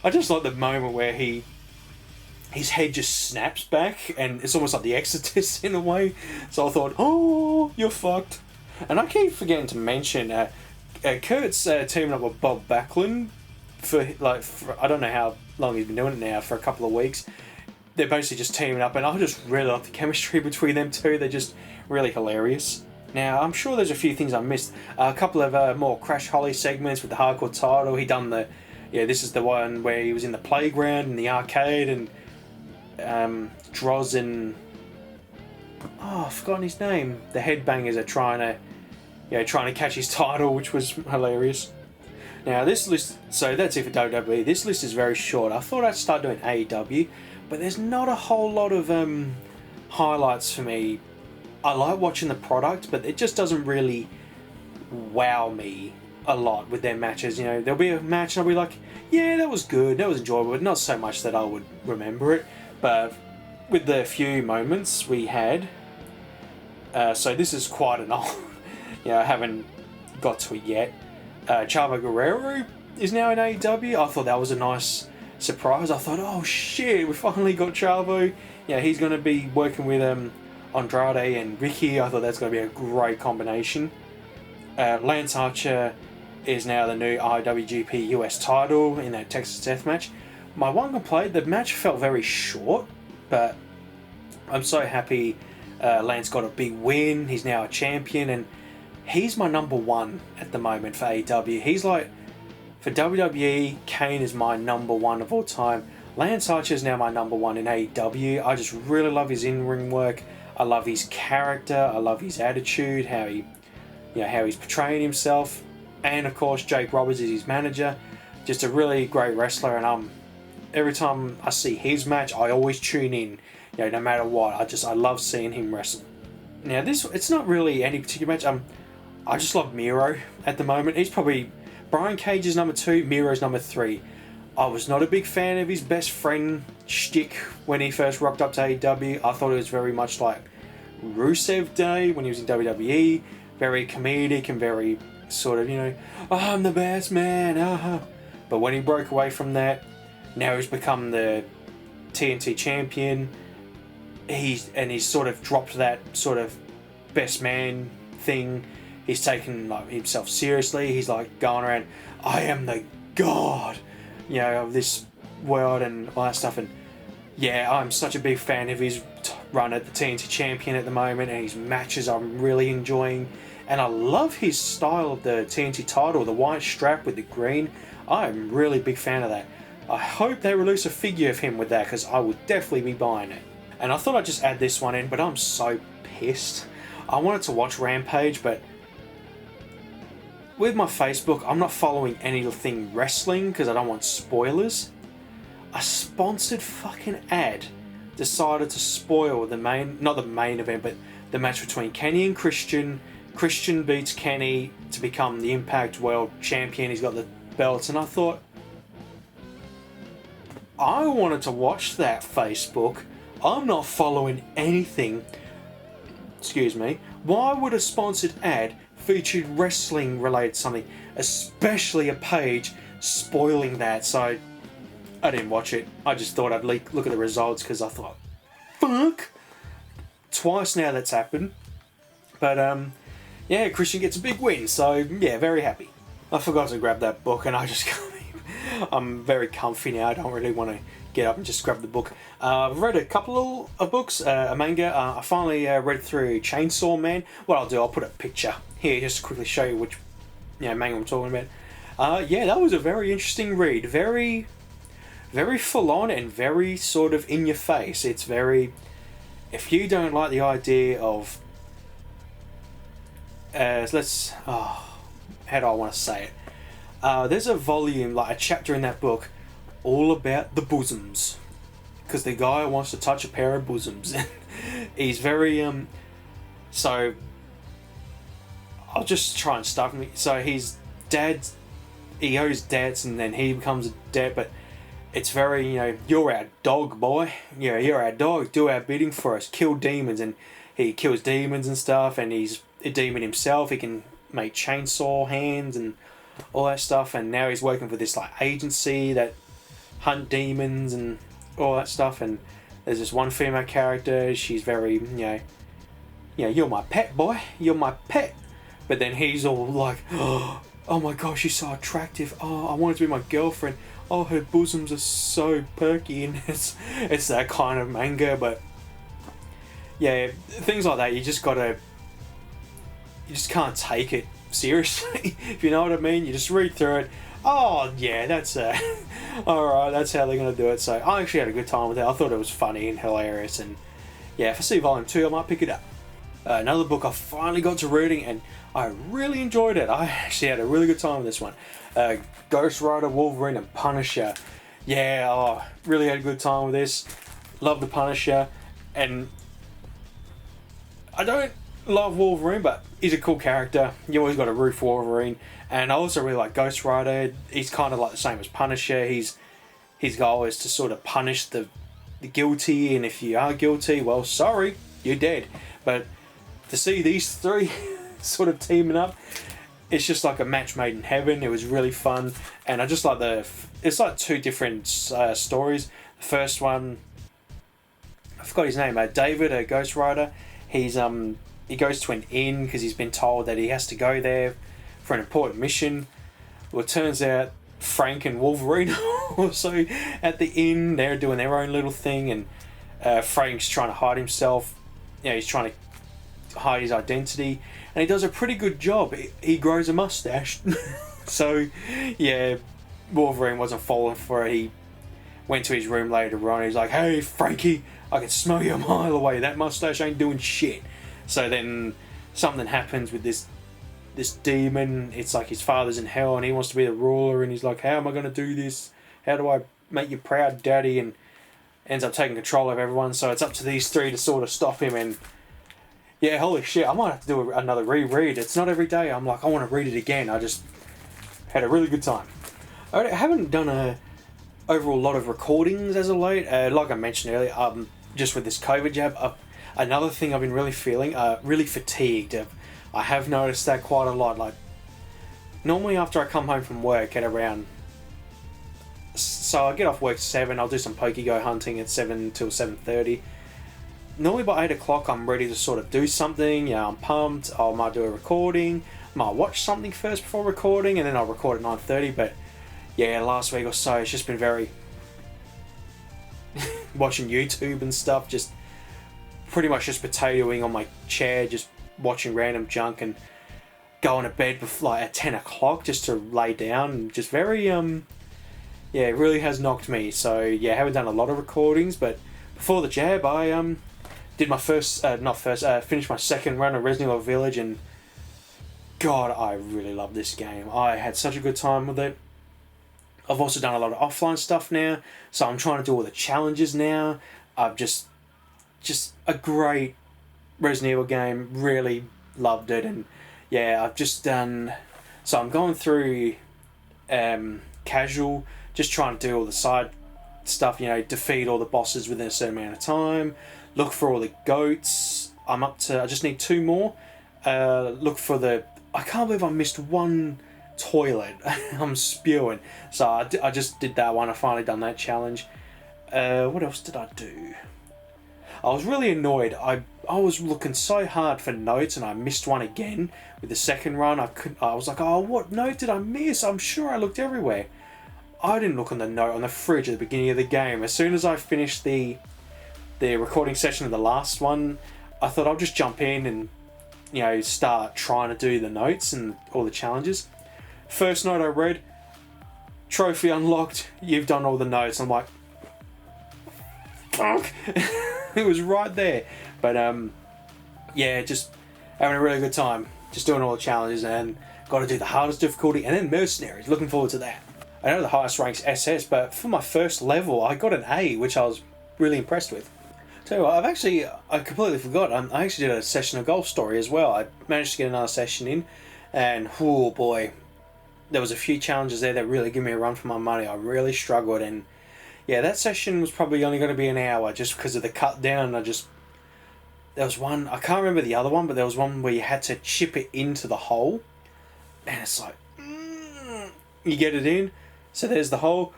I just like the moment where his head just snaps back, and it's almost like the Exorcist in a way. So I thought, oh, you're fucked. And I keep forgetting to mention, Kurt's teaming up with Bob Backlund for I don't know how long he's been doing it now, for a couple of weeks. They're basically just teaming up, and I just really like the chemistry between them two. They're just really hilarious. Now, I'm sure there's a few things I missed. A couple of more Crash Holly segments with the hardcore title. He done this is the one where he was in the playground in the arcade, and Droz and I've forgotten his name. The Headbangers are trying to catch his title, which was hilarious. Now this list, so that's it for WWE. This list is very short. I thought I'd start doing AEW, but there's not a whole lot of highlights for me. I like watching the product, but it just doesn't really wow me a lot with their matches. There'll be a match and I'll be like, yeah, that was good, that was enjoyable, but not so much that I would remember it. But with the few moments we had, so this is quite an old, I haven't got to it yet. Chavo Guerrero is now in AEW. I thought that was a nice surprise. I thought, oh shit, we finally got Chavo. He's going to be working with Andrade and Ricky. I thought that's going to be a great combination. Lance Archer is now the new IWGP US title in that Texas Death Match. My one complaint, the match felt very short, but I'm so happy Lance got a big win. He's now a champion, and he's my number one at the moment for AEW. He's like, for WWE, Kane is my number one of all time. Lance Archer is now my number one in AEW. I just really love his in-ring work. I love his character. I love his attitude, how he you know, how he's portraying himself, and of course Jake Roberts is his manager. Just a really great wrestler, and every time I see his match, I always tune in. You know, no matter what, I love seeing him wrestle. Now it's not really any particular match. I just love Miro at the moment. He's probably Brian Cage's number 2, Miro's number 3. I was not a big fan of his best friend shtick when he first rocked up to AEW. I thought it was very much like Rusev Day when he was in WWE. Very comedic and very sort of, you know, oh, I'm the best man. But when he broke away from that, now he's become the TNT champion. He's sort of dropped that sort of best man thing. He's taken like himself seriously. He's like going around, I am the god, you know, of this world and all that stuff. And yeah, I'm such a big fan of his run at the TNT champion at the moment, and his matches I'm really enjoying. And I love his style of the TNT title, the white strap with the green. I'm really a big fan of that. I hope they release a figure of him with that, because I would definitely be buying it. And I thought I'd just add this one in, but I'm so pissed. I wanted to watch Rampage, but with my Facebook, I'm not following anything wrestling because I don't want spoilers. A sponsored fucking ad decided to spoil the main, not the main event, but the match between Kenny and Christian. Christian beats Kenny to become the Impact World Champion. He's got the belts, and I thought, I wanted to watch that Facebook. I'm not following anything. Excuse me. Why would a sponsored ad feature wrestling related something, especially a page spoiling that? So I didn't watch it. I just thought I'd look at the results because I thought, fuck. Twice now that's happened. But yeah, Christian gets a big win. So yeah, very happy. I forgot to grab that book, and I just can't. I'm very comfy now. I don't really want to get up and just grab the book. I've read a couple of books, a manga. I finally read through Chainsaw Man. What I'll do, I'll put a picture here just to quickly show you which manga I'm talking about. Yeah, that was a very interesting read. Very, very full on and very sort of in your face. It's very, if you don't like the idea of, how do I want to say it? There's a volume, like a chapter in that book, all about the bosoms, because the guy wants to touch a pair of bosoms. He's very so I'll just try and stuff me. So his dad, he owes debts, and then he becomes a debt, but it's very, you know, you're our dog, boy. Yeah, you're our dog. Do our bidding for us. Kill demons, and he kills demons and stuff. And he's a demon himself. He can make chainsaw hands and all that stuff. And now he's working for this like agency that hunt demons and all that stuff. And there's this one female character. She's very, you know, you're my pet, boy. You're my pet. But then he's all like, oh my gosh, she's so attractive. Oh, I want her to be my girlfriend. Oh, her bosoms are so perky. And it's that kind of manga. But yeah, things like that, you just can't take it seriously, if you know what I mean. You just read through it. Oh yeah, that's alright, that's how they're gonna do it. So I actually had a good time with it. I thought it was funny and hilarious, and yeah, if I see volume 2 I might pick it up. Another book I finally got to reading, and I really enjoyed it. I actually had a really good time with this one. Ghost Rider, Wolverine and Punisher. Yeah, really had a good time with this. Love the Punisher, and I don't love Wolverine, but he's a cool character. You always got to root for Wolverine. And I also really like Ghost Rider. He's kind of like the same as Punisher. His goal is to sort of punish the guilty, and if you are guilty, well, sorry, you're dead. But to see these three sort of teaming up, it's just like a match made in heaven. It was really fun, and I just like it's like two different stories. The first one, I forgot his name, David, a Ghost Rider. He goes to an inn because he's been told that he has to go there for an important mission. Well, it turns out Frank and Wolverine also at the inn. They're doing their own little thing, and Frank's trying to hide himself. You know, he's trying to hide his identity, and he does a pretty good job. He grows a mustache. So, yeah, Wolverine wasn't falling for it. He went to his room later on. He's like, "Hey, Frankie, I can smell you a mile away. That mustache ain't doing shit." So then something happens with this this demon. It's like his father's in hell and he wants to be the ruler, and he's like, how am I going to do this? How do I make you proud, daddy? And ends up taking control of everyone. So it's up to these three to sort of stop him. And yeah, holy shit, I might have to do another reread. It's not every day I'm like, I want to read it again. I just had a really good time. I haven't done a overall lot of recordings as of late. Like I mentioned earlier, just with this COVID jab, another thing I've been really feeling, really fatigued. I have noticed that quite a lot. Like, normally after I come home from work at around... So I get off work at 7, I'll do some Pokego hunting at 7 till 7:30. Normally by 8 o'clock I'm ready to sort of do something, I'm pumped, I might do a recording, might watch something first before recording, and then I'll record at 9:30, but yeah, last week or so it's just been very... watching YouTube and stuff, just pretty much just potatoing on my chair, just watching random junk, and going to bed before, like, at 10 o'clock just to lay down, and just very, yeah, it really has knocked me. So yeah, I haven't done a lot of recordings, but before the jab I did my finished my second run of Resident Evil Village, and God, I really love this game. I had such a good time with it. I've also done a lot of offline stuff now, so I'm trying to do all the challenges now. I've just a great Resident Evil game, really loved it. And yeah, I've just done, so I'm going through casual, just trying to do all the side stuff, defeat all the bosses within a certain amount of time, look for all the goats. I just need 2 more. Look for I can't believe I missed one toilet. I'm spewing. So I just did that one. I finally done that challenge. What else did I do? I was really annoyed. I was looking so hard for notes and I missed one again with the second run. I was like, oh, what note did I miss? I'm sure I looked everywhere. I didn't look on the note on the fridge at the beginning of the game. As soon as I finished the recording session of the last one, I thought I'll just jump in and start trying to do the notes and all the challenges. First note I read, trophy unlocked, you've done all the notes. I'm like, fuck. It was right there. But yeah, just having a really good time, just doing all the challenges, and got to do the hardest difficulty, and then Mercenaries. Looking forward to that. I know the highest rank's SS, but for my first level I got an A, which I was really impressed with. Tell you what, I completely forgot. I actually did a session of Golf Story as well. I managed to get another session in, and oh boy, there was a few challenges there that really give me a run for my money. I really struggled, and yeah, that session was probably only going to be an hour just because of the cut down. There was one, I can't remember the other one, but there was one where you had to chip it into the hole, and it's like, you get it in, so there's the hole,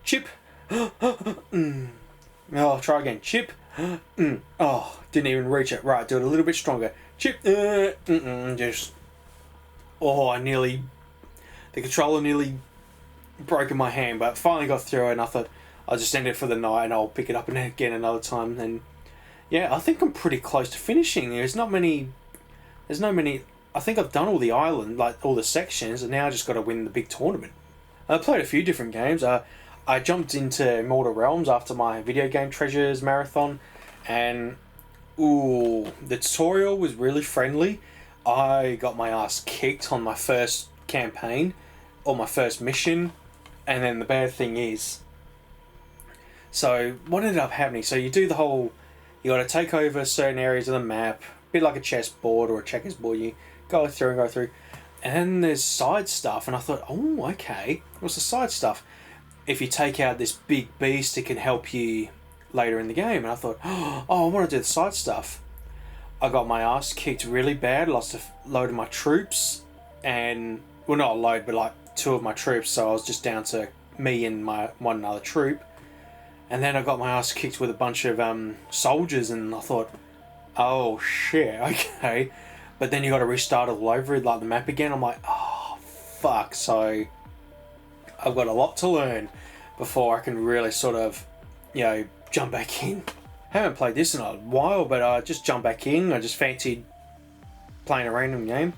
chip, oh, try again, chip, oh, didn't even reach it, right, do it a little bit stronger, chip, just, oh, the controller nearly broke in my hand, but finally got through it, and I thought I'll just end it for the night and I'll pick it up again another time. And yeah, I think I'm pretty close to finishing. There's no many, I think I've done all the island, like all the sections, and now I just got to win the big tournament. I played a few different games. I jumped into Immortal Realms after my video game treasures marathon, and ooh, the tutorial was really friendly. I got my ass kicked on my first campaign or my first mission, and then the bad thing is, so what ended up happening, so you do the whole, you got to take over certain areas of the map, a bit like a chessboard or a checkers board, you go through, and then there's side stuff, and I thought, oh, okay, what's the side stuff? If you take out this big beast, it can help you later in the game, and I thought, oh, I want to do the side stuff. I got my ass kicked really bad, lost a load of my troops, and, well, not a load, but like 2 of my troops, so I was just down to me and my one other troop. And then I got my ass kicked with a bunch of soldiers, and I thought, oh shit, okay. But then you got to restart all over, like the map again. I'm like, oh fuck. So I've got a lot to learn before I can really sort of, jump back in. I haven't played this in a while, but I just jumped back in. I just fancied playing a random game.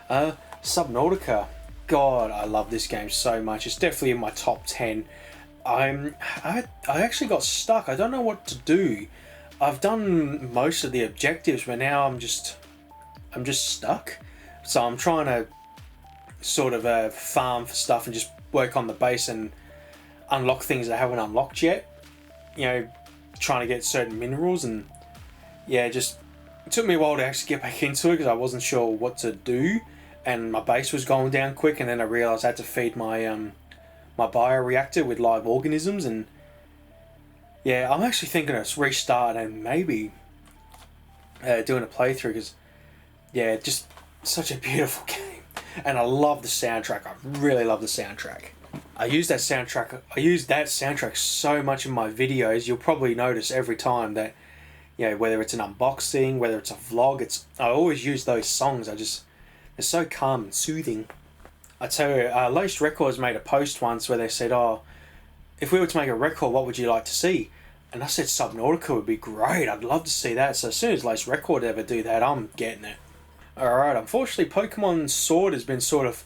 Subnautica. God, I love this game so much. It's definitely in my top 10. I actually got stuck. I don't know what to do. I've done most of the objectives, but now I'm just stuck. So I'm trying to sort of farm for stuff and just work on the base and unlock things that I haven't unlocked yet. You know, trying to get certain minerals, and yeah, just it took me a while to actually get back into it because I wasn't sure what to do, and my base was going down quick, and then I realised I had to feed my my bioreactor with live organisms, and yeah, I'm actually thinking of restart and maybe doing a playthrough because yeah, just such a beautiful game, and I love the soundtrack. I really love the soundtrack. I use that soundtrack so much in my videos. You'll probably notice every time that, you know, whether it's an unboxing, whether it's a vlog, I always use those songs. They're so calm and soothing. I tell you, Laced Records made a post once where they said, "Oh, if we were to make a record, what would you like to see?" And I said Subnautica would be great. I'd love to see that. So as soon as Laced Records ever do that, I'm getting it. Alright, unfortunately Pokemon Sword has been sort of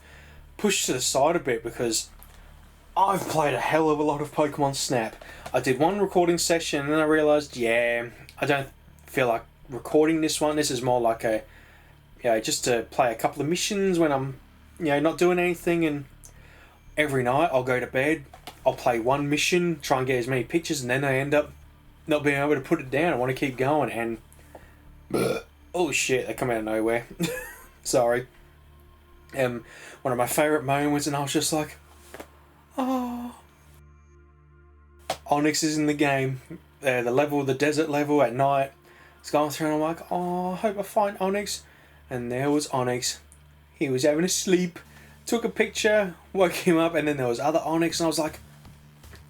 pushed to the side a bit because I've played a hell of a lot of Pokemon Snap. I did one recording session and then I realised, yeah, I don't feel like recording this one. This is more like a, you know, just to play a couple of missions when I'm, you know, not doing anything, and every night I'll go to bed, I'll play one mission, try and get as many pictures, and then I end up not being able to put it down. I want to keep going, and oh shit, they come out of nowhere. Sorry. One of my favourite moments, and I was just like, oh. Onyx is in the game. The desert level at night. It's going through, and I'm like, oh, I hope I find Onyx. And there was Onyx. He was having a sleep. Took a picture, woke him up, and then there was other Onyx, and I was like,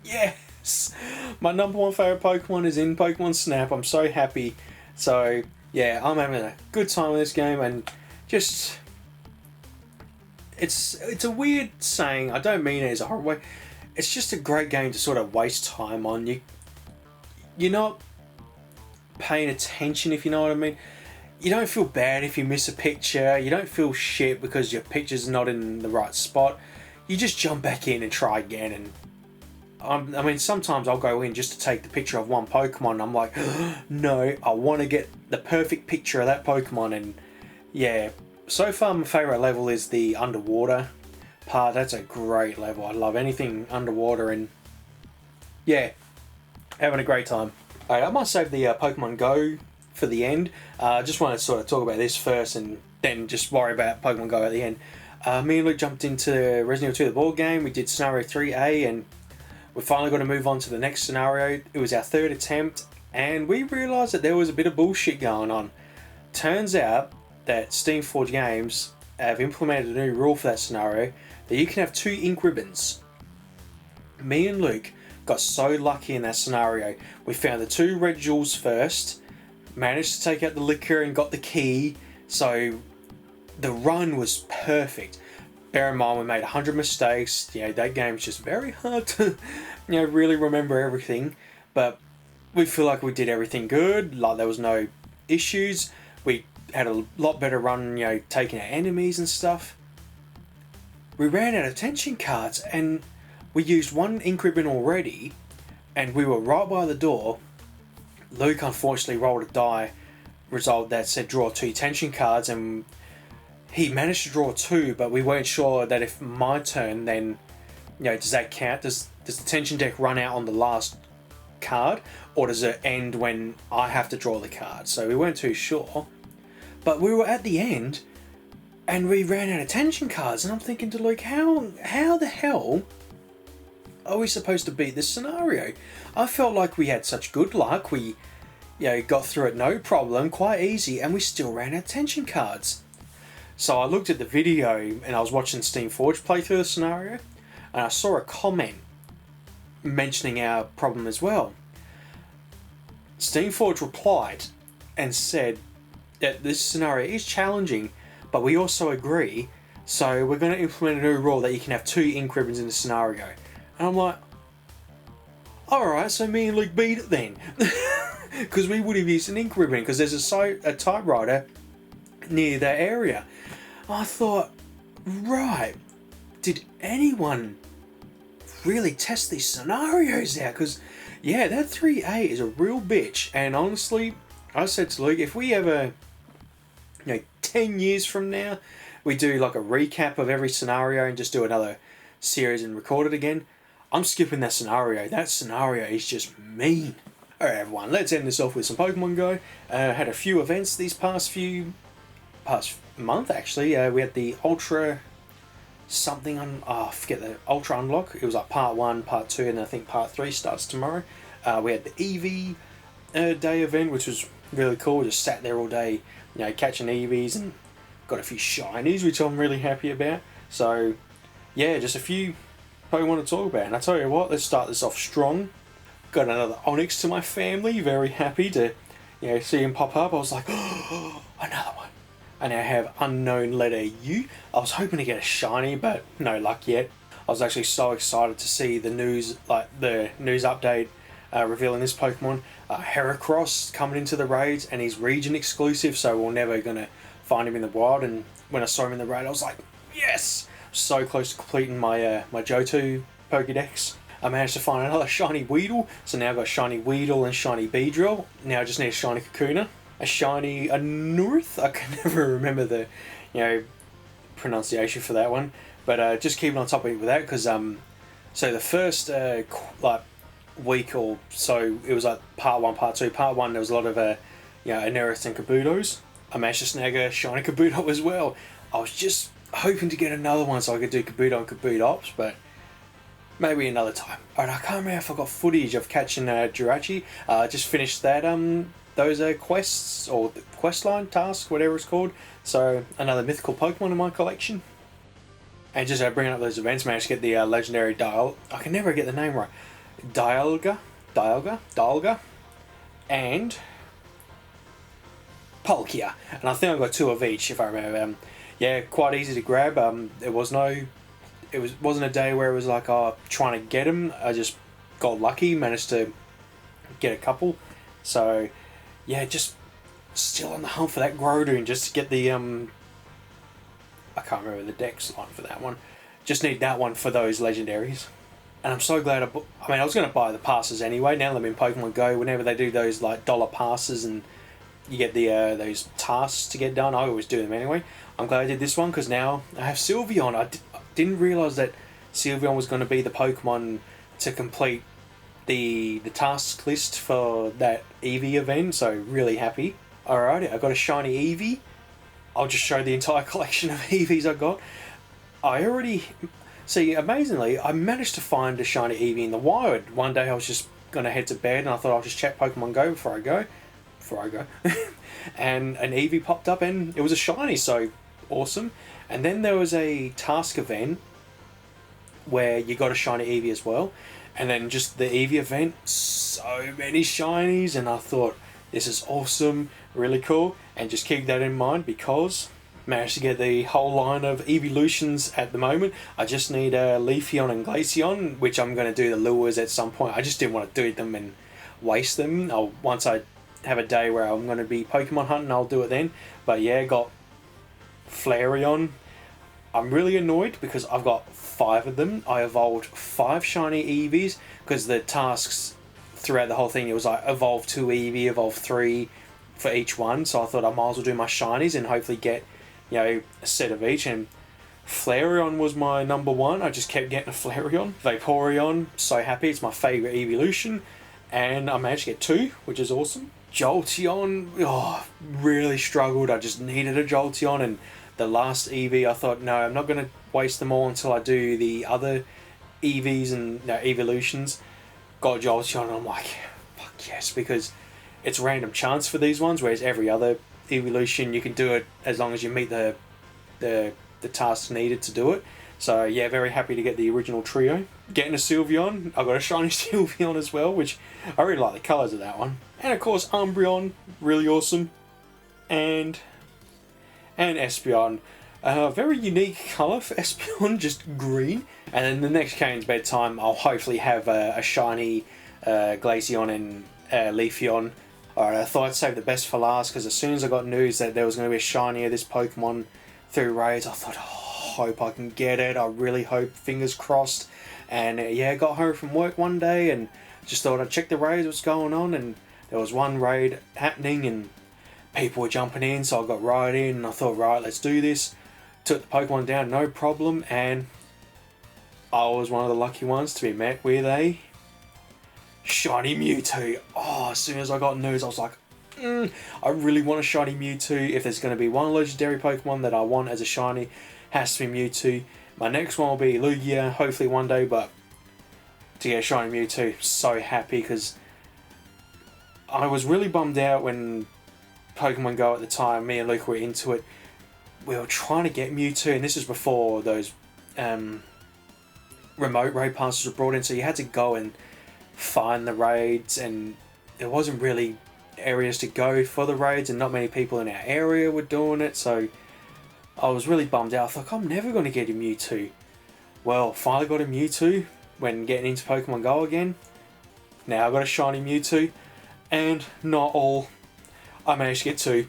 yes! My number one favourite Pokemon is in Pokemon Snap. I'm so happy. So, yeah, I'm having a good time with this game, and just... It's a weird saying. I don't mean it as a horrible way. It's just a great game to sort of waste time on. You're not paying attention, if you know what I mean. You don't feel bad if you miss a picture. You don't feel shit because your picture's not in the right spot. You just jump back in and try again. And I mean, sometimes I'll go in just to take the picture of one Pokemon, and I'm like, no, I want to get the perfect picture of that Pokemon. And yeah, so far my favourite level is the underwater part. That's a great level. I love anything underwater, and yeah, having a great time. Alright, I might save the Pokemon Go for the end. I just want to sort of talk about this first and then just worry about Pokemon Go at the end. Me and Luke jumped into Resident Evil 2, the board game. We did scenario 3A, and we're finally going to move on to the next scenario. It was our third attempt, and we realised that there was a bit of bullshit going on. Turns out that Steamforged Games have implemented a new rule for that scenario, that you can have 2 ink ribbons. Me and Luke got so lucky in that scenario. We found the 2 red jewels first, managed to take out the liquor and got the key, so the run was perfect. Bear in mind we made 100 mistakes. You know, that game's just very hard to, you know, really remember everything, but we feel like we did everything good, like there was no issues. We had a lot better run, you know, taking out enemies and stuff. We ran out of tension cards, and we used 1 ink ribbon already, and we were right by the door. Luke unfortunately rolled a die result that said draw 2 tension cards, and he managed to draw 2, but we weren't sure that if my turn, then, you know, does that count? Does the tension deck run out on the last card, or does it end when I have to draw the card? So we weren't too sure, but we were at the end and we ran out of tension cards, and I'm thinking to Luke, how the hell are we supposed to beat this scenario? I felt like we had such good luck. We, you know, got through it no problem, quite easy, and we still ran out of tension cards. So I looked at the video, and I was watching Steamforged play through the scenario, and I saw a comment mentioning our problem as well. Steamforged replied and said that this scenario is challenging, but we also agree, so we're going to implement a new rule that you can have 2 ink ribbons in the scenario. And I'm like, alright, so me and Luke beat it then. Because we would have used an ink ribbon, because there's a typewriter near that area. I thought, right, did anyone really test these scenarios out? Because, yeah, that 3A is a real bitch. And honestly, I said to Luke, if we ever, you know, 10 years from now, we do like a recap of every scenario and just do another series and record it again. I'm skipping that scenario. That scenario is just mean. Alright everyone, let's end this off with some Pokemon Go. Had a few events these past month actually. We had the Ultra something I forget, the Ultra Unlock. It was like part 1, part 2, and I think part 3 starts tomorrow. We had the Eevee day event, which was really cool. Just sat there all day, catching Eevees, and got a few shinies, which I'm really happy about. So yeah, just a few Pokemon to talk about. And I tell you what, let's start this off strong. Got another Onix to my family. Very happy to see him pop up. I was like, oh, another one. I now have unknown letter U. I was hoping to get a shiny, but no luck yet. I was actually so excited to see the news, the news update revealing this Pokemon. Heracross coming into the raids, and he's region exclusive, so we're never gonna find him in the wild. And when I saw him in the raid, I was like, yes! So close to completing my my Johto Pokedex. I managed to find another shiny Weedle, so now I've got shiny Weedle and shiny Beedrill. Now I just need a shiny Kakuna, a shiny Anorth. I can never remember the pronunciation for that one, but just keeping on top of it with that, because so the first week or so, it was like part 1, part 2. Part 1 there was a lot of Anorths and Kabutos. I managed to snag a shiny Kabuto as well. I was just hoping to get another one so I could do Kabuto and Kabutops, but maybe another time. Alright, I can't remember if I got footage of catching Jirachi. Just finished that those quests, or the quest line task, whatever it's called. So another mythical Pokemon in my collection. And just bringing up those events, managed to get the legendary I can never get the name right. Dialga, and Palkia. And I think I got 2 of each, if I remember. Yeah, quite easy to grab. It wasn't a day where it was like trying to get them. I just got lucky, managed to get a couple. So yeah, just still on the hunt for that Groudon, just to get the I can't remember the dex line for that one. Just need that one for those legendaries. And I'm so glad I was going to buy the passes anyway. Now that I'm in Pokemon Go, whenever they do those dollar passes and you get the those tasks to get done, I always do them anyway. I'm glad I did this one, because now I have Sylveon. I didn't realise that Sylveon was going to be the Pokemon to complete the task list for that Eevee event, so really happy. Alrighty, I got a shiny Eevee. I'll just show the entire collection of Eevees I got. Amazingly, I managed to find a shiny Eevee in the wild. One day I was just going to head to bed, and I thought I'll just check Pokemon Go before I go. And an Eevee popped up, and it was a shiny, so awesome. And then there was a task event where you got a shiny Eevee as well. And then just the Eevee event, so many shinies, and I thought, this is awesome, really cool. And just keep that in mind, because managed to get the whole line of evolutions at the moment. I just need Leafeon and Glaceon, which I'm going to do the lures at some point. I just didn't want to do them and waste them. Once I have a day where I'm going to be Pokemon hunting, I'll do it then. But yeah, got Flareon. I'm really annoyed because I've got 5 of them. I evolved 5 shiny Eevees, because the tasks throughout the whole thing, it was like evolve 2 Eevee, evolve 3 for each one. So I thought I might as well do my shinies and hopefully get a set of each. And Flareon was my number 1. I just kept getting a Flareon. Vaporeon, so happy, it's my favourite evolution. And I managed to get 2, which is awesome. Jolteon, really struggled. I just needed a Jolteon, and the last Eevee, I thought, no, I'm not going to waste them all until I do the other Eevees and evolutions. Got Jolteon, and I'm like, fuck yes, because it's random chance for these ones, whereas every other evolution you can do it as long as you meet the tasks needed to do it. So yeah, very happy to get the original trio. Getting a Sylveon, I got a shiny Sylveon as well, which I really like the colours of that one. And of course Umbreon, really awesome. And Espeon. Very unique colour for Espeon, just green. And then the next Kayne's bedtime, I'll hopefully have a shiny Glaceon and Leafeon. Alright, I thought I'd save the best for last, because as soon as I got news that there was going to be a shiny of this Pokemon through raids, I thought, hope I can get it. I really hope, fingers crossed. And yeah, got home from work one day and just thought I'd check the raids, what's going on. And there was one raid happening and people were jumping in, so I got right in and I thought, right, let's do this. took the Pokemon down no problem, and I was one of the lucky ones to be met with a shiny Mewtwo. Oh, as soon as I got news, I was like, I really want a shiny Mewtwo. If there's going to be one legendary Pokemon that I want as a shiny, has to be Mewtwo. My next one will be Lugia, hopefully one day, but to get a shiny Mewtwo, so happy, because I was really bummed out when Pokemon Go at the time, me and Luke were into it. We were trying to get Mewtwo, and this was before those remote raid passes were brought in, so you had to go and find the raids, and there wasn't really areas to go for the raids, and not many people in our area were doing it, so I was really bummed out. I thought, I'm never going to get a Mewtwo. Well, finally got a Mewtwo when getting into Pokemon Go again. Now I've got a shiny Mewtwo, and not all. I managed to get 2.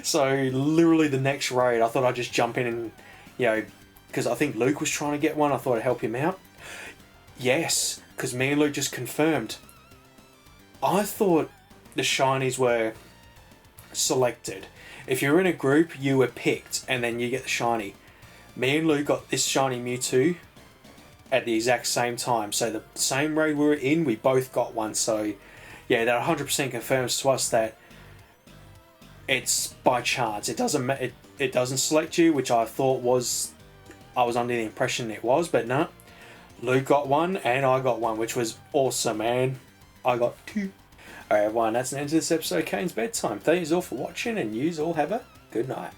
So literally the next raid, I thought I'd just jump in and, because I think Luke was trying to get one, I thought I'd help him out. Yes, because me and Luke just confirmed. I thought the shinies were selected. If you're in a group, you were picked, and then you get the shiny. Me and Luke got this shiny Mewtwo at the exact same time. So the same raid we were in, we both got one. So yeah, that 100% confirms to us that it's by chance. It doesn't select you, which I thought was, I was under the impression it was, but no. Luke got one and I got one, which was awesome, man. I got 2. Alright everyone, that's the end of this episode of Kayne's Bedtime. Thank you all for watching, and you all have a good night.